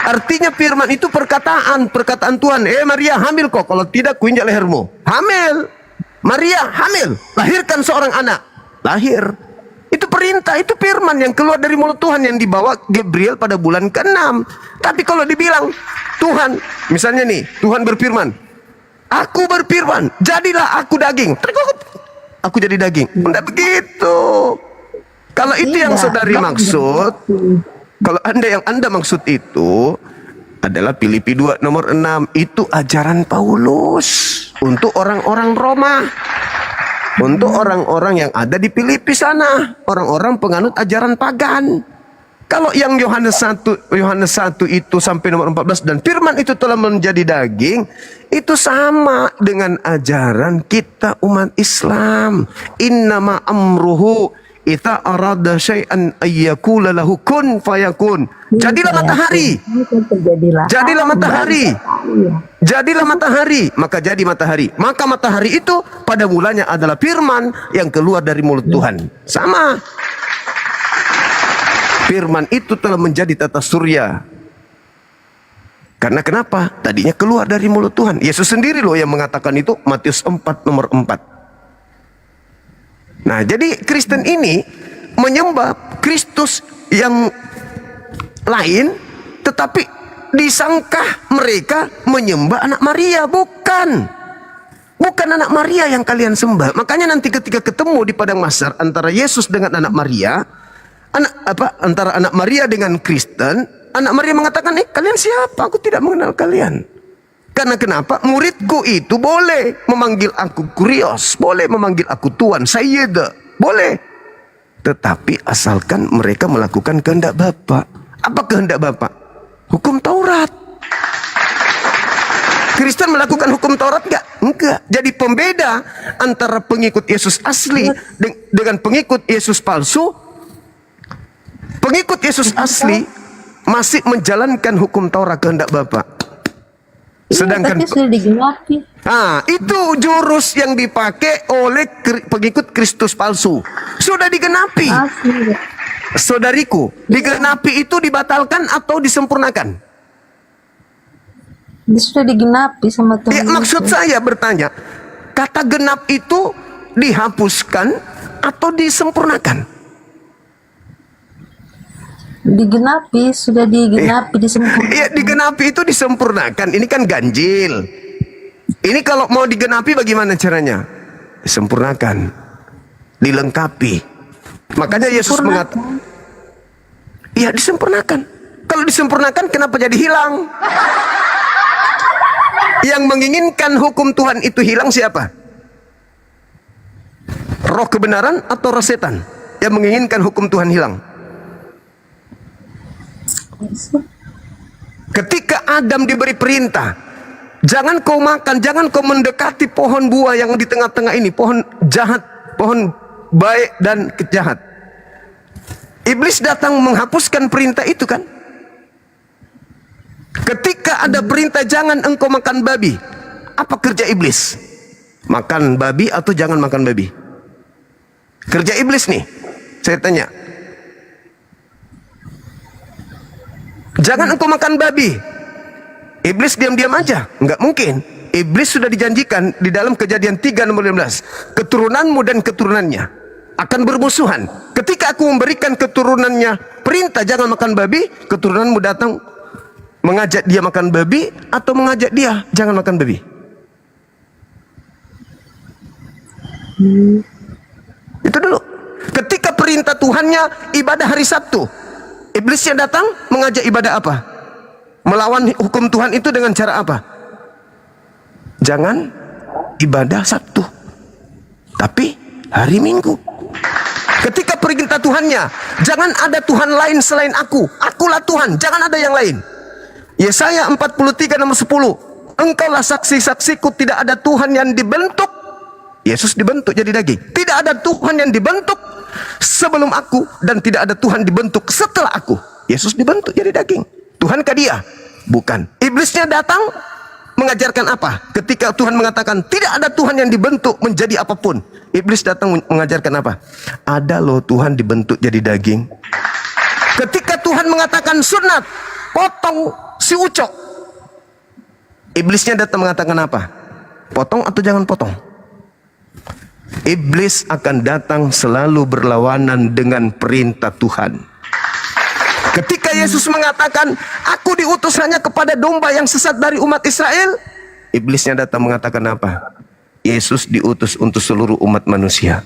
Artinya firman itu perkataan Tuhan. Maria hamil kok, kalau tidak kuinjak lehermu. Hamil. Maria hamil, lahirkan seorang anak. Lahir. Itu perintah, itu firman yang keluar dari mulut Tuhan yang dibawa Gabriel pada bulan ke-6. Tapi kalau dibilang Tuhan, misalnya nih, Tuhan berfirman, aku berfirman, jadilah aku daging. Aku jadi daging. Tidak begitu. Kalau itu yang saudari maksud, kalau yang anda maksud itu adalah Filipi 2 nomor 6, itu ajaran Paulus untuk orang-orang Roma. Untuk orang-orang yang ada di Filipi sana, orang-orang penganut ajaran pagan. Kalau yang Yohanes 1 itu sampai nomor 14, dan firman itu telah menjadi daging, itu sama dengan ajaran kita umat Islam. Innama amruhu ita arada syai'an ayyakula lahu kun fayakun. Jadilah matahari. Jadilah matahari. Jadilah matahari, maka jadi matahari. Maka matahari itu pada mulanya adalah firman yang keluar dari mulut Tuhan. Sama. Firman itu telah menjadi tata surya. Karena kenapa? Tadinya keluar dari mulut Tuhan. Yesus sendiri loh yang mengatakan itu, Matius 4 nomor 4. Nah, jadi Kristen ini menyembah Kristus yang lain, tetapi disangka mereka menyembah anak Maria. Bukan anak Maria yang kalian sembah. Makanya nanti ketika ketemu di padang mahsyar antara Yesus dengan anak Maria, antara anak Maria dengan Kristen, anak Maria mengatakan, kalian siapa? Aku tidak mengenal kalian. Karena kenapa? Muridku itu boleh memanggil aku Kurios, boleh memanggil aku Tuan, Sayyid, boleh. Tetapi asalkan mereka melakukan kehendak Bapa. Apa kehendak Bapa? Hukum Taurat. Kristen melakukan hukum Taurat enggak? Enggak. Jadi pembeda antara pengikut Yesus asli dengan pengikut Yesus palsu. Pengikut Yesus asli masih menjalankan hukum Taurat kehendak Bapa. Sedangkan tapi sudah digenapi. Itu jurus yang dipakai oleh pengikut Kristus palsu. Sudah digenapi. Saudariku, digenapi itu dibatalkan atau disempurnakan? Sudah digenapi sama Tuhan. Ya, maksud saya bertanya, kata genap itu dihapuskan atau disempurnakan? Digenapi, sudah digenapi, disempurnakan. Iya, digenapi itu disempurnakan. Ini kan ganjil. Ini kalau mau digenapi bagaimana caranya? Disempurnakan, dilengkapi. Makanya Yesus mengatakan, iya disempurnakan. Kalau disempurnakan kenapa jadi hilang? Yang menginginkan hukum Tuhan itu hilang siapa? Roh kebenaran atau roh setan yang menginginkan hukum Tuhan hilang? Ketika Adam diberi perintah, jangan kau makan, jangan kau mendekati pohon buah yang di tengah-tengah ini, pohon jahat, pohon baik dan jahat. Iblis datang menghapuskan perintah itu kan? Ketika ada perintah jangan engkau makan babi, apa kerja iblis? Makan babi atau jangan makan babi? Kerja iblis nih, saya tanya. Jangan engkau makan babi. Iblis diam-diam aja, enggak mungkin. Iblis sudah dijanjikan di dalam Kejadian 3 nomor 15, keturunanmu dan keturunannya akan bermusuhan. Ketika aku memberikan keturunannya perintah jangan makan babi, keturunanmu datang mengajak dia makan babi atau mengajak dia jangan makan babi. Itu dulu. Ketika perintah Tuhannya ibadah hari Sabtu, iblisnya datang mengajak ibadah apa? Melawan hukum Tuhan itu dengan cara apa? Jangan ibadah Sabtu, tapi hari Minggu. Ketika perintah Tuhannya, jangan ada Tuhan lain selain aku. Akulah Tuhan, jangan ada yang lain. Yesaya 43 nomor 10. Engkaulah saksi-saksiku, tidak ada Tuhan yang dibentuk. Yesus dibentuk jadi daging. Tidak ada Tuhan yang dibentuk sebelum aku, dan tidak ada Tuhan dibentuk setelah aku. Yesus dibentuk jadi daging. Tuhankah dia? Bukan. Iblisnya datang mengajarkan apa? Ketika Tuhan mengatakan tidak ada Tuhan yang dibentuk menjadi apapun, iblis datang mengajarkan apa? Ada loh Tuhan dibentuk jadi daging. Ketika Tuhan mengatakan sunat, potong si ucok, iblisnya datang mengatakan apa? Potong atau jangan potong? Iblis akan datang selalu berlawanan dengan perintah Tuhan. Ketika Yesus mengatakan, aku diutus hanya kepada domba yang sesat dari umat Israel, iblisnya datang mengatakan apa? Yesus diutus untuk seluruh umat manusia.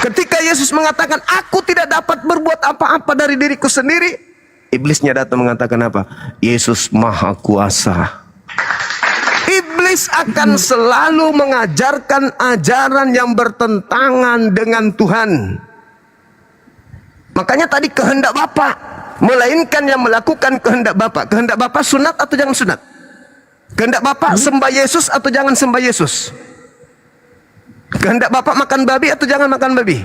Ketika Yesus mengatakan, aku tidak dapat berbuat apa-apa dari diriku sendiri, iblisnya datang mengatakan apa? Yesus maha kuasa. Iblis akan selalu mengajarkan ajaran yang bertentangan dengan Tuhan. Makanya tadi kehendak Bapa, melainkan yang melakukan kehendak Bapa. Kehendak Bapa sunat atau jangan sunat? Kehendak Bapa sembah Yesus atau jangan sembah Yesus? Kehendak Bapa makan babi atau jangan makan babi?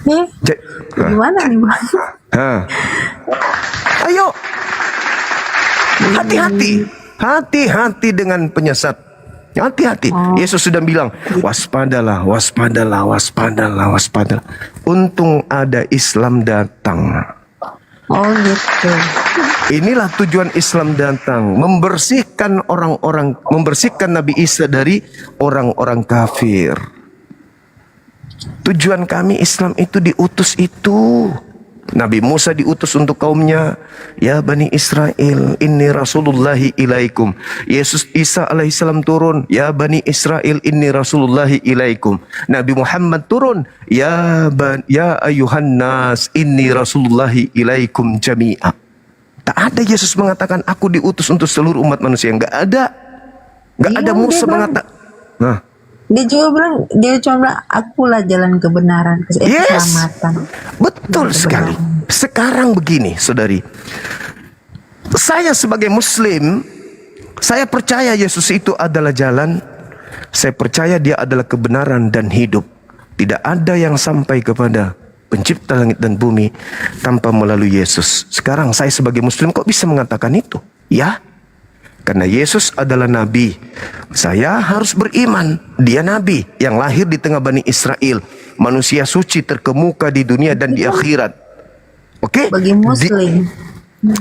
Nih, gimana nih Bang? Ayo, hati-hati, hati-hati dengan penyesat. Hati-hati. Yesus sudah bilang, waspadalah, waspadalah, waspadalah, waspadalah. Untung ada Islam datang. Oh gitu. Inilah tujuan Islam datang, membersihkan orang-orang, membersihkan Nabi Isa dari orang-orang kafir. Tujuan kami Islam itu diutus itu. Nabi Musa diutus untuk kaumnya, ya Bani Israel, inni rasulullahi ilaikum. Yesus Isa alaihissalam turun, ya Bani Israel, inni rasulullahi ilaikum. Nabi Muhammad turun, ya ayuhan nas, inni rasulullahi ilaikum jami'a. Tak ada Yesus mengatakan aku diutus untuk seluruh umat manusia. Enggak ada. Enggak ada Musa mengatakan. Nah, Dia cuma bilang, akulah jalan kebenaran, keselamatan. Betul sekali. Sekarang begini, saudari. Saya sebagai Muslim, saya percaya Yesus itu adalah jalan. Saya percaya dia adalah kebenaran dan hidup. Tidak ada yang sampai kepada pencipta langit dan bumi tanpa melalui Yesus. Sekarang saya sebagai Muslim kok bisa mengatakan itu? Ya, karena Yesus adalah Nabi. Saya harus beriman. Dia Nabi yang lahir di tengah Bani Israel. Manusia suci terkemuka di dunia dan di akhirat. Oke? Bagi Muslim.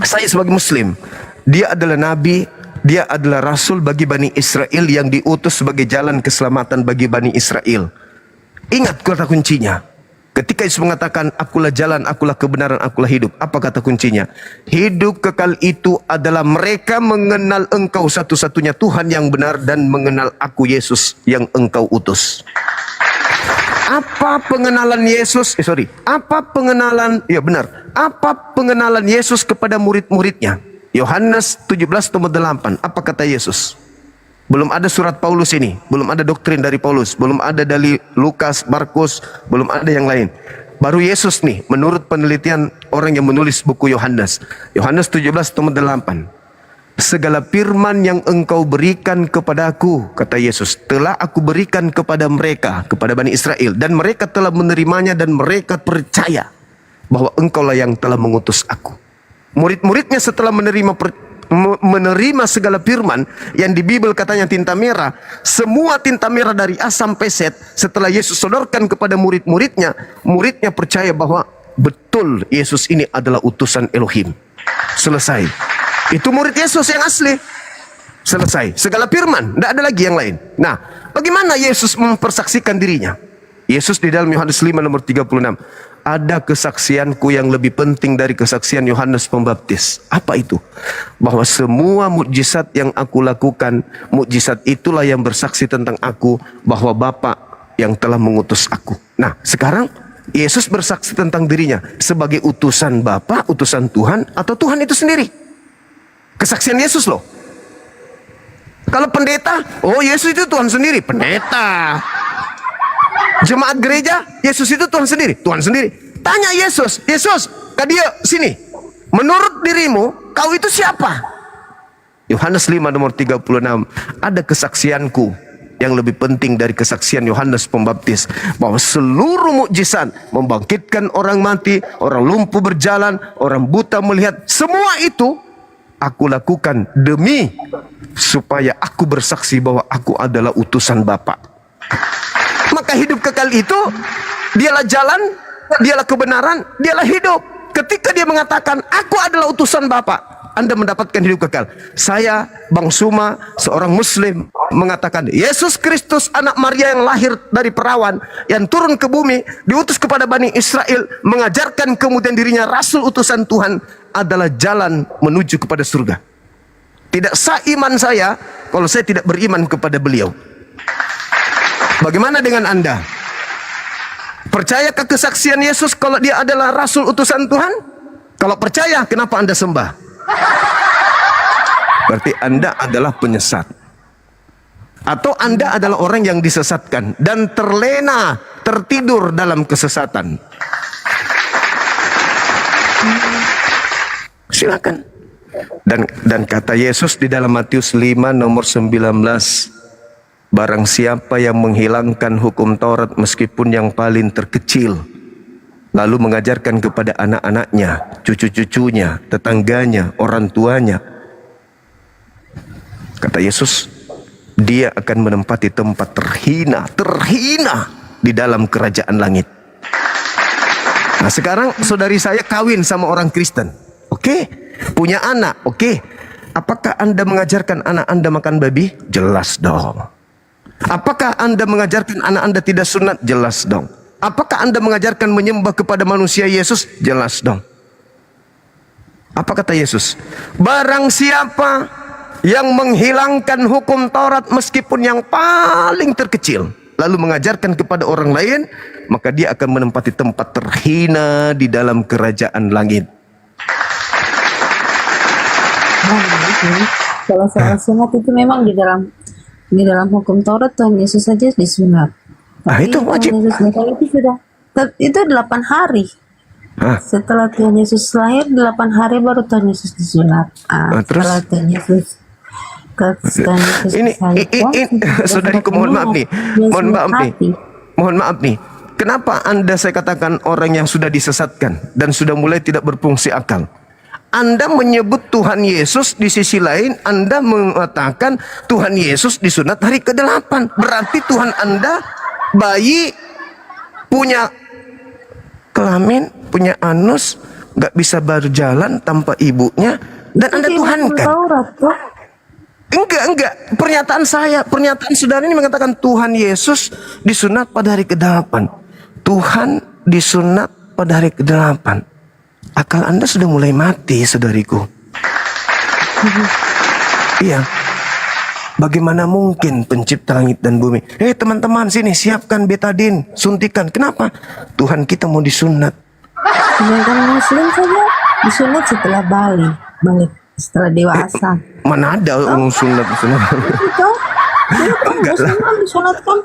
Saya sebagai Muslim. Dia adalah Nabi. Dia adalah Rasul bagi Bani Israel yang diutus sebagai jalan keselamatan bagi Bani Israel. Ingat kata kuncinya. Ketika Yesus mengatakan, akulah jalan, akulah kebenaran, akulah hidup. Apa kata kuncinya? Hidup kekal itu adalah mereka mengenal engkau satu-satunya Tuhan yang benar dan mengenal aku Yesus yang engkau utus. Apa pengenalan Yesus? Apa pengenalan? Ya benar. Apa pengenalan Yesus kepada murid-muridnya? Yohanes 17:8. Apa kata Yesus? Belum ada surat Paulus ini, belum ada doktrin dari Paulus, belum ada dari Lukas, Markus, belum ada yang lain. Baru Yesus nih, menurut penelitian orang yang menulis buku Yohanes. Yohanes 17:8. Segala firman yang engkau berikan kepadaku, kata Yesus, telah aku berikan kepada mereka, kepada Bani Israel. Dan mereka telah menerimanya dan mereka percaya bahwa engkaulah yang telah mengutus aku. Murid-muridnya setelah menerima segala firman yang di Bible katanya tinta merah, semua tinta merah dari A sampai Z, setelah Yesus sodorkan kepada murid-muridnya, muridnya percaya bahwa betul Yesus ini adalah utusan Elohim. Selesai. Itu murid Yesus yang asli. Selesai. Segala firman, tidak ada lagi yang lain. Nah, bagaimana Yesus mempersaksikan dirinya? Yesus di dalam Yohanes 5:36, ada kesaksianku yang lebih penting dari kesaksian Yohanes Pembaptis. Apa itu? Bahwa semua mukjizat yang aku lakukan, mukjizat itulah yang bersaksi tentang aku, bahwa Bapa yang telah mengutus aku. Nah, sekarang Yesus bersaksi tentang dirinya sebagai utusan Bapa, utusan Tuhan, atau Tuhan itu sendiri. Kesaksian Yesus loh. Kalau pendeta, oh Yesus itu Tuhan sendiri. Pendeta. Jemaat gereja, Yesus itu Tuhan sendiri. Tuhan sendiri. Tanya Yesus, Yesus, kak dia sini. Menurut dirimu, kau itu siapa? Yohanes 5:36. Ada kesaksianku yang lebih penting dari kesaksian Yohanes Pembaptis, bahwa seluruh mukjizat, membangkitkan orang mati, orang lumpuh berjalan, orang buta melihat, semua itu aku lakukan demi supaya aku bersaksi bahwa aku adalah utusan Bapa. Maka hidup kekal itu, dialah jalan, dialah kebenaran, dialah hidup. Ketika dia mengatakan, aku adalah utusan Bapa, Anda mendapatkan hidup kekal. Saya, Bang Suma, seorang Muslim, mengatakan, Yesus Kristus, anak Maria yang lahir dari perawan, yang turun ke bumi, diutus kepada Bani Israel, mengajarkan kemudian dirinya rasul utusan Tuhan, adalah jalan menuju kepada surga. Tidak sah iman saya kalau saya tidak beriman kepada beliau. Bagaimana dengan Anda? Percaya ke kesaksian Yesus kalau dia adalah rasul utusan Tuhan? Kalau percaya, kenapa Anda sembah? Berarti Anda adalah penyesat. Atau Anda adalah orang yang disesatkan dan terlena, tertidur dalam kesesatan. Silakan. Dan kata Yesus di dalam Matius 5 nomor 19, barang siapa yang menghilangkan hukum Taurat meskipun yang paling terkecil, lalu mengajarkan kepada anak-anaknya, cucu-cucunya, tetangganya, orang tuanya, kata Yesus, dia akan menempati tempat terhina di dalam kerajaan langit. Nah sekarang saudari saya kawin sama orang Kristen, oke, punya anak, oke. Apakah Anda mengajarkan anak Anda makan babi? Jelas dong. Apakah Anda mengajarkan anak Anda tidak sunat? Jelas dong. Apakah Anda mengajarkan menyembah kepada manusia Yesus? Jelas dong. Apa kata Yesus? Barang siapa yang menghilangkan hukum Taurat meskipun yang paling terkecil, lalu mengajarkan kepada orang lain, maka dia akan menempati tempat terhina di dalam kerajaan langit. Kalau soal sunat itu memang di dalam hukum Taurat Tuhan Yesus saja disunat. Itu wajib. Itu 8 hari. Setelah Tuhan Yesus lahir 8 hari baru Tuhan Yesus disunat. Terus setelah Tuhan Yesus ini saudariku, mohon maaf nih. Kenapa Anda saya katakan orang yang sudah disesatkan dan sudah mulai tidak berfungsi akal? Anda menyebut Tuhan Yesus, di sisi lain Anda mengatakan Tuhan Yesus disunat hari ke-8. Berarti Tuhan Anda bayi, punya kelamin, punya anus, gak bisa berjalan tanpa ibunya, dan Anda tuhankan. Enggak. Pernyataan saudara ini mengatakan Tuhan Yesus disunat pada hari ke-8. Tuhan disunat pada hari ke-8. Akal Anda sudah mulai mati, saudariku. Iya. Bagaimana mungkin pencipta langit dan bumi? Teman-teman sini, siapkan betadin, suntikan. Kenapa? Tuhan kita mau disunat. Sedangkan Muslim saja disunat setelah balik setelah dewasa. Mana ada orang sunat? Enggak lah. Disunatkan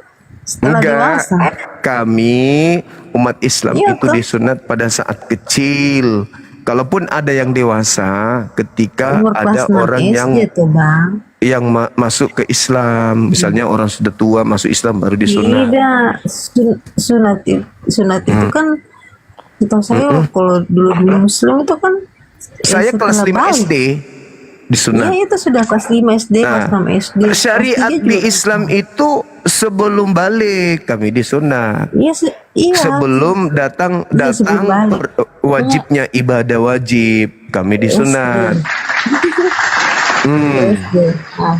setelah dewasa. Kami umat Islam itu disunat pada saat kecil. Kalaupun ada yang dewasa, ketika ada orang yang masuk ke Islam, misalnya orang sudah tua masuk Islam baru disunat. Tidak, sunat itu kan, setahu saya kalau dulu Muslim itu kan saya kelas 5 SD disunat. Ya itu sudah kelas 5 SD, kelas 6 SD. Syariat di Islam itu sebelum balik kami disunat. Iya. Sebelum datang wajibnya ibadah wajib kami disunat.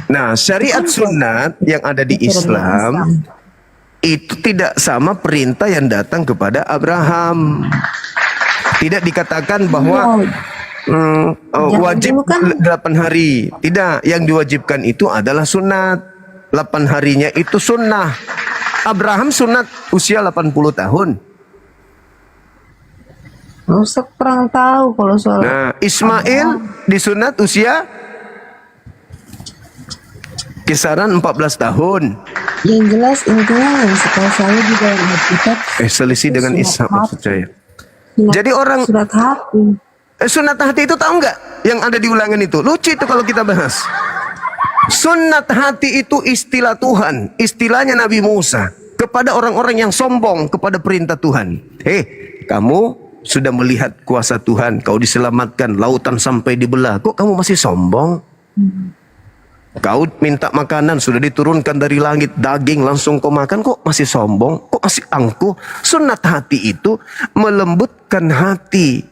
Nah, syariat sunat yang ada di Islam itu tidak sama perintah yang datang kepada Abraham. Tidak dikatakan bahwa wajib 8 hari. Tidak, yang diwajibkan itu adalah sunat. 8 harinya itu sunnah. Abraham sunat usia 80 tahun. Saya kurang tahu kalau soal. Nah, Ismail disunat usia kisaran 14 tahun. Yang jelas intinya yang setahu saya di dalam Alkitab selisih dengan Ishak maksud saya. Jadi orang sunat hati. Sunat hati itu tahu nggak yang ada di Ulangan itu? Lucu itu kalau kita bahas. Sunat hati itu istilah Tuhan, istilahnya Nabi Musa kepada orang-orang yang sombong kepada perintah Tuhan. Kamu sudah melihat kuasa Tuhan, kau diselamatkan, lautan sampai dibelah, kok kamu masih sombong? Kau minta makanan sudah diturunkan dari langit, daging langsung kau makan, kok masih sombong? Kok masih angkuh? Sunat hati itu melembutkan hati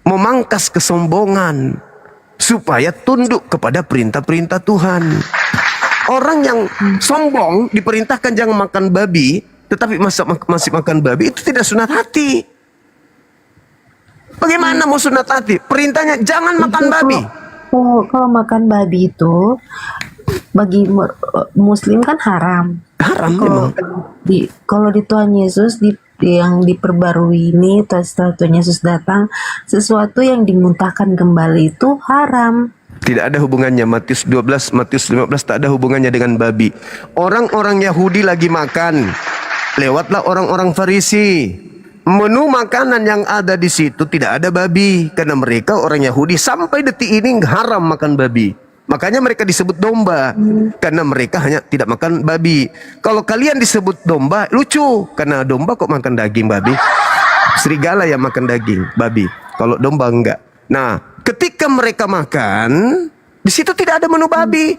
memangkas kesombongan, supaya tunduk kepada perintah-perintah Tuhan. Orang yang sombong diperintahkan jangan makan babi, tetapi masih makan babi, itu tidak sunat hati. Bagaimana mau sunat hati? Perintahnya jangan makan babi. Kalau makan babi itu bagi Muslim kan haram. Haram Kalau memang. kalau di Tuhan Yesus yang diperbarui ini, setelah Tuhan Yesus datang, sesuatu yang dimuntahkan kembali itu haram. Tidak ada hubungannya. Matius 12, Matius 15 tak ada hubungannya dengan babi. Orang-orang Yahudi lagi makan, lewatlah orang-orang Farisi. Menu makanan yang ada di situ tidak ada babi, karena mereka orang Yahudi sampai detik ini haram makan babi. Makanya mereka disebut domba, karena mereka hanya tidak makan babi. Kalau kalian disebut domba, lucu, karena domba kok makan daging babi. Serigala yang makan daging babi, kalau domba enggak. Nah, ketika mereka makan, di situ tidak ada menu babi.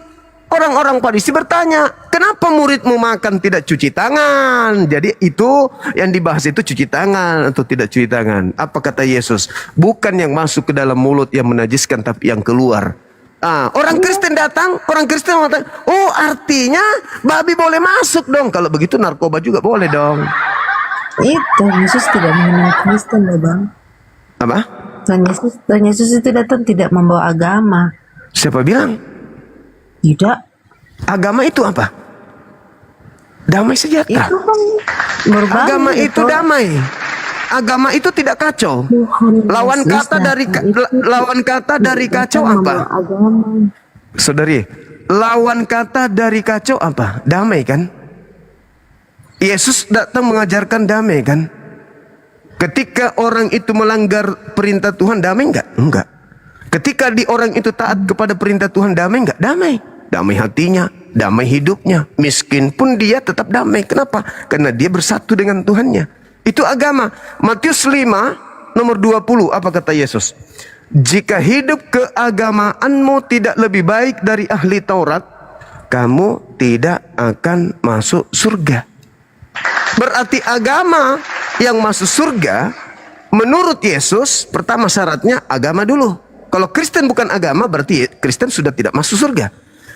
Orang-orang Farisi bertanya, kenapa muridmu makan tidak cuci tangan? Jadi itu yang dibahas itu cuci tangan atau tidak cuci tangan. Apa kata Yesus? Bukan yang masuk ke dalam mulut yang menajiskan, tapi yang keluar. Orang Kristen datang, orang Kristen mengatakan, oh artinya babi boleh masuk dong. Kalau begitu narkoba juga boleh dong. Itu Yesus tidak mengenal Kristen loh Bang. Apa? Tuhan Yesus itu datang tidak membawa agama. Siapa bilang? Tidak. Agama itu apa? Damai sejahtera. Itu kan berbagi. Agama itu damai. Agama itu tidak kacau. Tuhan Lawan Yesus kata dari lawan kata dari kacau apa? Agama. Saudari, lawan kata dari kacau apa? Damai kan? Yesus datang mengajarkan damai kan? Ketika orang itu melanggar perintah Tuhan, damai enggak? Enggak. Ketika orang itu taat kepada perintah Tuhan, damai enggak? Damai. Damai hatinya, damai hidupnya. Miskin pun dia tetap damai. Kenapa? Karena dia bersatu dengan Tuhannya. Itu agama. Matius 5 nomor 20, apa kata Yesus? Jika hidup keagamaanmu tidak lebih baik dari ahli Taurat, kamu tidak akan masuk surga. Berarti agama yang masuk surga menurut Yesus, pertama syaratnya agama dulu. Kalau Kristen bukan agama, berarti Kristen sudah tidak masuk surga.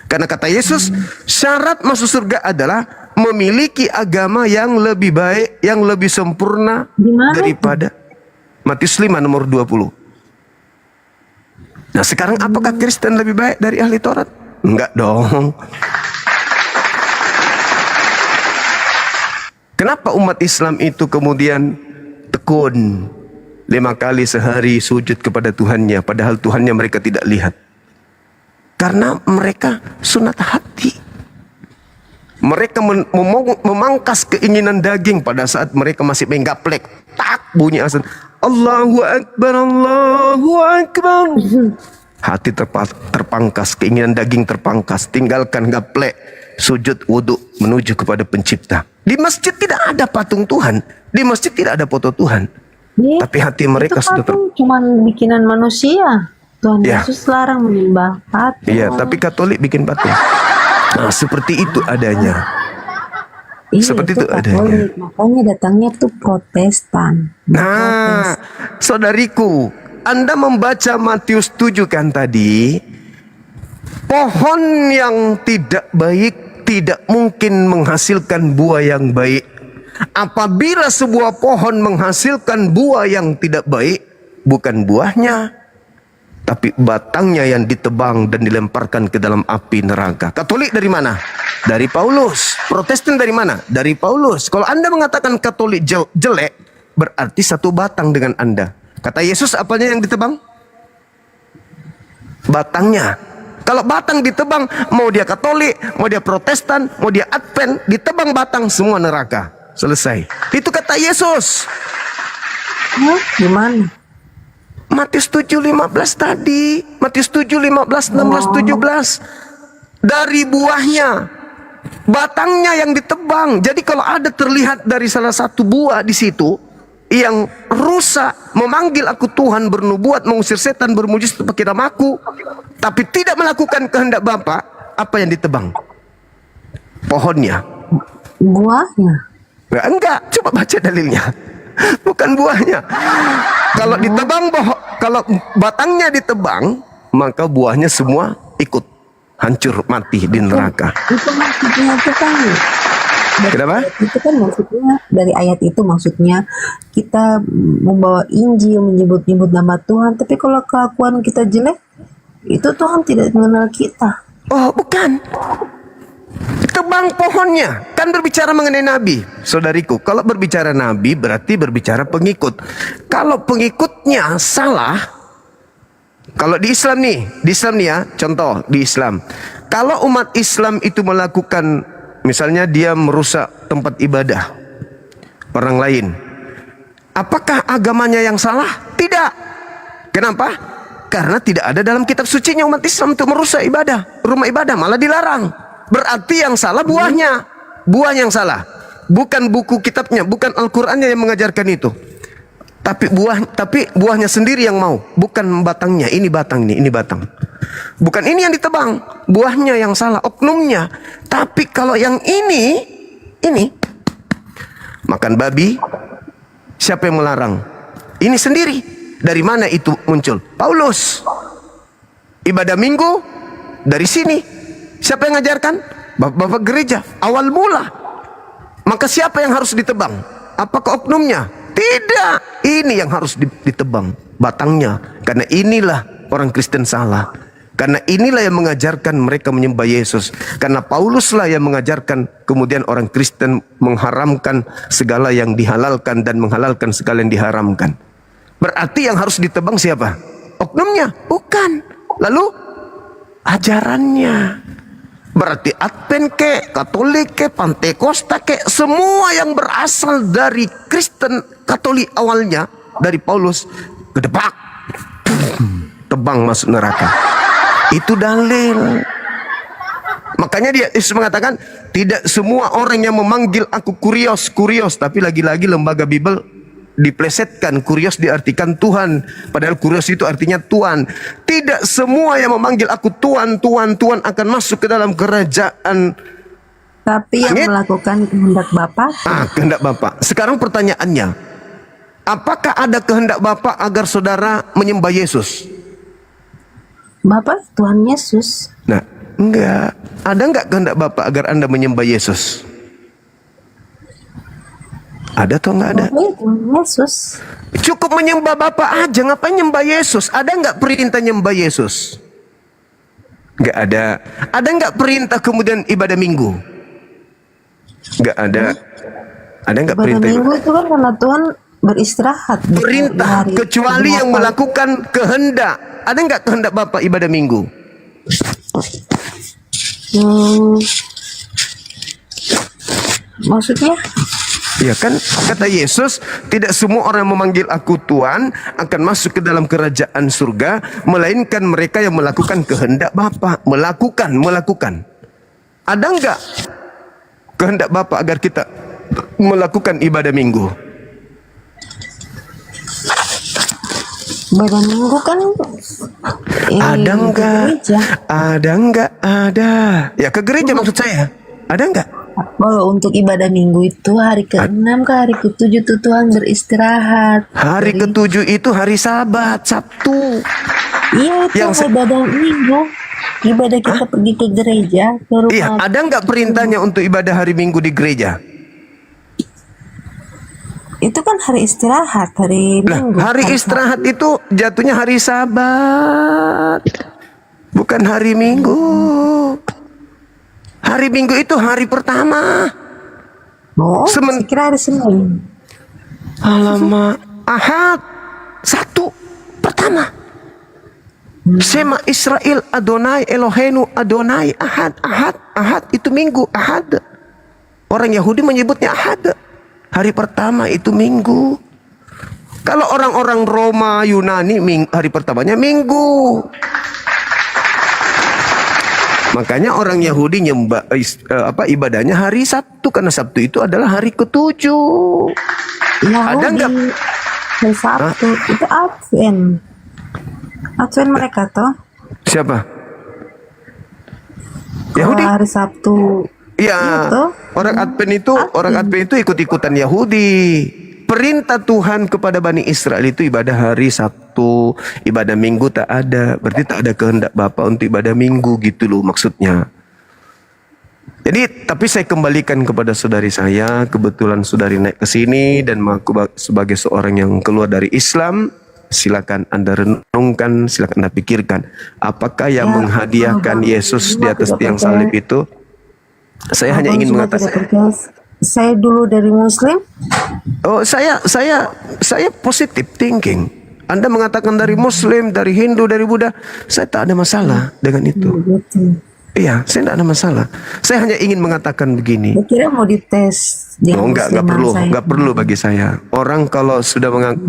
Karena kata Yesus, syarat masuk surga adalah memiliki agama yang lebih baik, yang lebih sempurna daripada Matius 5 nomor 20. Nah sekarang apakah Kristen lebih baik dari ahli Taurat? Enggak dong. Kenapa umat Islam itu kemudian tekun 5 kali sehari sujud kepada Tuhannya, padahal Tuhannya mereka tidak lihat? Karena mereka sunat hati. Mereka memangkas keinginan daging pada saat mereka masih menggaplek. Tak bunyi azan. Allahu Akbar, Allahu Akbar. Hati terpangkas, keinginan daging terpangkas. Tinggalkan gaplek, sujud wudhu menuju kepada pencipta. Di masjid tidak ada patung Tuhan. Di masjid tidak ada foto Tuhan. Tapi hati mereka sudah cuman bikinan manusia. Tuhan Yesus larang menyembah patung. Iya, tapi Katolik bikin patung. Nah, seperti itu adanya. Seperti itu adanya. Makanya datangnya tuh Protestan. Nah, saudariku, Anda membaca Matius 7 kan tadi? Pohon yang tidak baik tidak mungkin menghasilkan buah yang baik. Apabila sebuah pohon menghasilkan buah yang tidak baik, bukan buahnya, tapi batangnya yang ditebang dan dilemparkan ke dalam api neraka. Katolik dari mana? Dari Paulus. Protestan dari mana? Dari Paulus. Kalau Anda mengatakan Katolik jelek, berarti satu batang dengan Anda. Kata Yesus, apanya yang ditebang? Batangnya. Kalau batang ditebang, mau dia Katolik, mau dia Protestan, mau dia Advent, ditebang batang, semua neraka. Selesai. Itu kata Yesus. Gimana? Matius 7:15 tadi. Matius 7:15, 16, 17. Dari buahnya, batangnya yang ditebang. Jadi kalau ada terlihat dari salah satu buah di situ yang rusak, memanggil aku Tuhan, bernubuat, mengusir setan, bermujizat pakai namaku, tapi tidak melakukan kehendak Bapa, apa yang ditebang? Pohonnya. Buahnya. Enggak, coba baca dalilnya. Bukan buahnya. Kalau ditebang kalau batangnya ditebang, maka buahnya semua ikut hancur mati di neraka. Itu maksudnya itu kan Kenapa? itu kan maksudnya dari ayat itu maksudnya kita membawa Injil menyebut-nyebut nama Tuhan, tapi kalau kelakuan kita jelek itu Tuhan tidak mengenal kita. Oh, bukan. Tebang pohonnya. Kan berbicara mengenai nabi, saudariku. Kalau berbicara nabi berarti berbicara pengikut. Kalau pengikutnya salah, kalau di Islam nih ya, contoh di Islam. Kalau umat Islam itu melakukan, misalnya dia merusak tempat ibadah orang lain, apakah agamanya yang salah? Tidak. Kenapa? Karena tidak ada dalam kitab sucinya umat Islam untuk merusak rumah ibadah, malah dilarang. Berarti yang salah buahnya. Buah yang salah. Bukan buku kitabnya, bukan Al-Qur'annya yang mengajarkan itu. Tapi buahnya sendiri yang mau, bukan batangnya. Ini batang nih, ini batang. Bukan ini yang ditebang, buahnya yang salah, oknumnya. Tapi kalau yang ini makan babi, siapa yang melarang? Ini sendiri. Dari mana itu muncul? Paulus. Ibadah minggu dari sini. Siapa yang ngajarkan? Bapak gereja. Awal mula. Maka siapa yang harus ditebang? Apakah oknumnya? Tidak. Ini yang harus ditebang, batangnya. Karena inilah orang Kristen salah. Karena inilah yang mengajarkan mereka menyembah Yesus. Karena Pauluslah yang mengajarkan kemudian orang Kristen mengharamkan segala yang dihalalkan dan menghalalkan segala yang diharamkan. Berarti yang harus ditebang siapa? Oknumnya? Bukan. Lalu ajarannya. Berarti Advent ke, Katolik ke, Pantekosta ke, semua yang berasal dari Kristen Katolik awalnya, dari Paulus, gedebak, tebang masuk neraka. Itu dalil. Makanya Yesus mengatakan, tidak semua orang yang memanggil aku kurios, tapi lagi-lagi lembaga Bible diplesetkan. Kurios diartikan Tuhan, padahal kurios itu artinya Tuan. Tidak semua yang memanggil aku Tuan akan masuk ke dalam kerajaan. Tapi yang melakukan kehendak Bapa. Kehendak Bapa. Sekarang pertanyaannya, apakah ada kehendak Bapa agar saudara menyembah Yesus? Bapa Tuhan Yesus. Nah, enggak. Ada enggak kehendak Bapa agar Anda menyembah Yesus? Ada atau enggak ada? Yesus. Cukup menyembah Bapa aja, ngapain nyembah Yesus? Ada enggak perintah nyembah Yesus? Enggak ada. Ada enggak perintah kemudian ibadah minggu? Enggak ada. Ada enggak Ibadah perintah? minggu itu kan karena Tuhan beristirahat. Perintah kecuali yang melakukan kehendak. Ada enggak kehendak Bapa ibadah minggu? Maksudnya? Ya kan, kata Yesus, tidak semua orang yang memanggil aku Tuhan akan masuk ke dalam kerajaan surga, melainkan mereka yang melakukan kehendak Bapa. Melakukan. Ada enggak kehendak Bapa agar kita melakukan ibadah minggu? Ibadah minggu kan Ada enggak? gereja. Ada enggak? Ada. Ya ke gereja maksud saya. Ada enggak? Kalau untuk ibadah minggu itu hari ke-6 ke hari ke-7 tuh Tuhan beristirahat. Hari ke-7 itu hari Sabat, Sabtu. Iya itu ibadah minggu. Ibadah kita pergi ke gereja, ke rumah. Iya, ada enggak perintahnya untuk ibadah hari Minggu di gereja? Itu kan hari istirahat, hari Minggu. Hari istirahat itu jatuhnya hari Sabat, bukan hari Minggu. Hari Minggu itu hari pertama. Saya kira hari Senin. Alamak, Ahad, satu pertama. Sema Israel Adonai Eloheinu Adonai Ahad itu Minggu, Ahad. Orang Yahudi menyebutnya Ahad. Hari pertama itu Minggu. Kalau orang-orang Roma, Yunani, hari pertamanya Minggu. Makanya orang Yahudi nyembah ibadahnya hari Sabtu, karena Sabtu itu adalah hari ke-7. Ada enggak? Hari Sabtu itu Advent. Advent mereka toh. Siapa? Yahudi. Hari Sabtu. Iya. Orang Advent itu ikut-ikutan Yahudi. perintah Tuhan kepada Bani Israel itu ibadah hari Sabtu, ibadah Minggu tak ada. Berarti tak ada kehendak Bapa untuk ibadah Minggu gitu loh maksudnya. Jadi, tapi saya kembalikan kepada saudari saya. Kebetulan saudari naik ke sini dan aku sebagai seorang yang keluar dari Islam, silakan Anda renungkan, silakan Anda pikirkan. Apakah yang menghadiahkan Yesus di atas tiang salib itu? Saya hanya ingin mengatakan. Saya dulu dari Muslim. Oh, saya positive thinking. Anda mengatakan dari Muslim, dari Hindu, dari Buddha, saya tak ada masalah dengan itu. Iya, saya tidak ada masalah. Saya hanya ingin mengatakan begini. Saya kira mau dites. Oh, enggak perlu bagi saya. Orang kalau sudah mengaku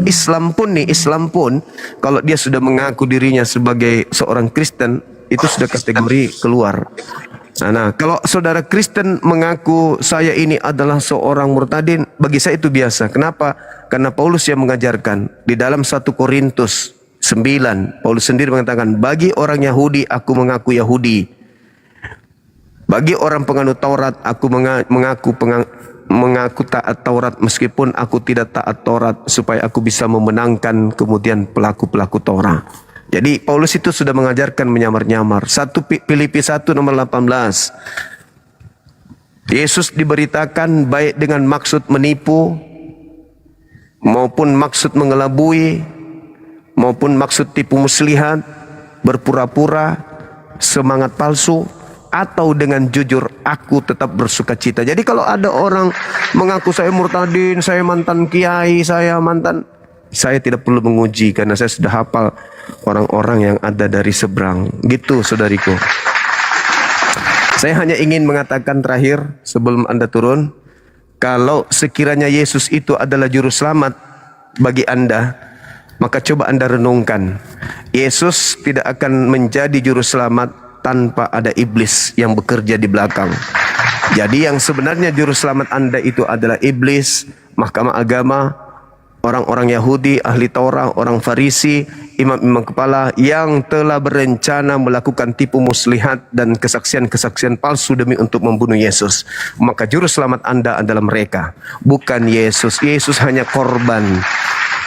Islam pun kalau dia sudah mengaku dirinya sebagai seorang Kristen, itu sudah kategori keluar. Nah, kalau saudara Kristen mengaku saya ini adalah seorang murtadin, bagi saya itu biasa. Kenapa? Karena Paulus yang mengajarkan di dalam 1 Korintus 9, Paulus sendiri mengatakan, bagi orang Yahudi aku mengaku Yahudi, bagi orang penganut Taurat aku mengaku taat Taurat meskipun aku tidak taat Taurat, supaya aku bisa memenangkan kemudian pelaku-pelaku Taurat. Jadi Paulus itu sudah mengajarkan menyamar-nyamar. 1 Filipi 1 nomor 18, Yesus diberitakan baik dengan maksud menipu maupun maksud mengelabui maupun maksud tipu muslihat, berpura-pura, semangat palsu, atau dengan jujur aku tetap bersuka cita. Jadi kalau ada orang mengaku saya murtadin, saya mantan kiai, saya tidak perlu menguji karena saya sudah hafal orang-orang yang ada dari seberang. Gitu saudariku. Saya hanya ingin mengatakan terakhir sebelum Anda turun, kalau sekiranya Yesus itu adalah juru selamat bagi Anda, maka coba Anda renungkan, Yesus tidak akan menjadi juru selamat tanpa ada iblis yang bekerja di belakang. Jadi yang sebenarnya juru selamat Anda itu adalah iblis, mahkamah agama, orang-orang Yahudi, ahli Taurat, orang Farisi, imam-imam kepala yang telah berencana melakukan tipu muslihat dan kesaksian-kesaksian palsu demi untuk membunuh Yesus. Maka juru selamat Anda adalah mereka, bukan Yesus. Yesus hanya korban.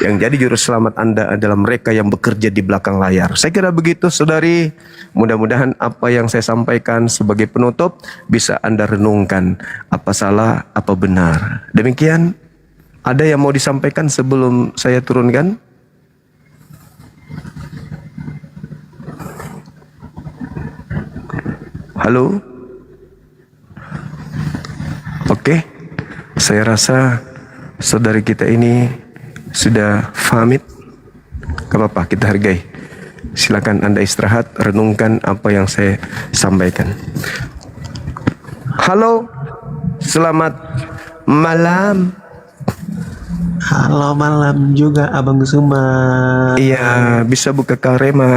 Yang jadi juru selamat Anda adalah mereka yang bekerja di belakang layar. Saya kira begitu saudari. Mudah-mudahan apa yang saya sampaikan sebagai penutup bisa Anda renungkan. Apa salah, apa benar. Demikian. Ada yang mau disampaikan sebelum saya turunkan? Halo? Oke. Saya rasa saudari kita ini sudah pamit. Gak apa-apa, kita hargai. Silakan Anda istirahat, renungkan apa yang saya sampaikan. Halo, selamat malam. Halo malam juga Abang Kusuma. Iya, bisa buka Karema.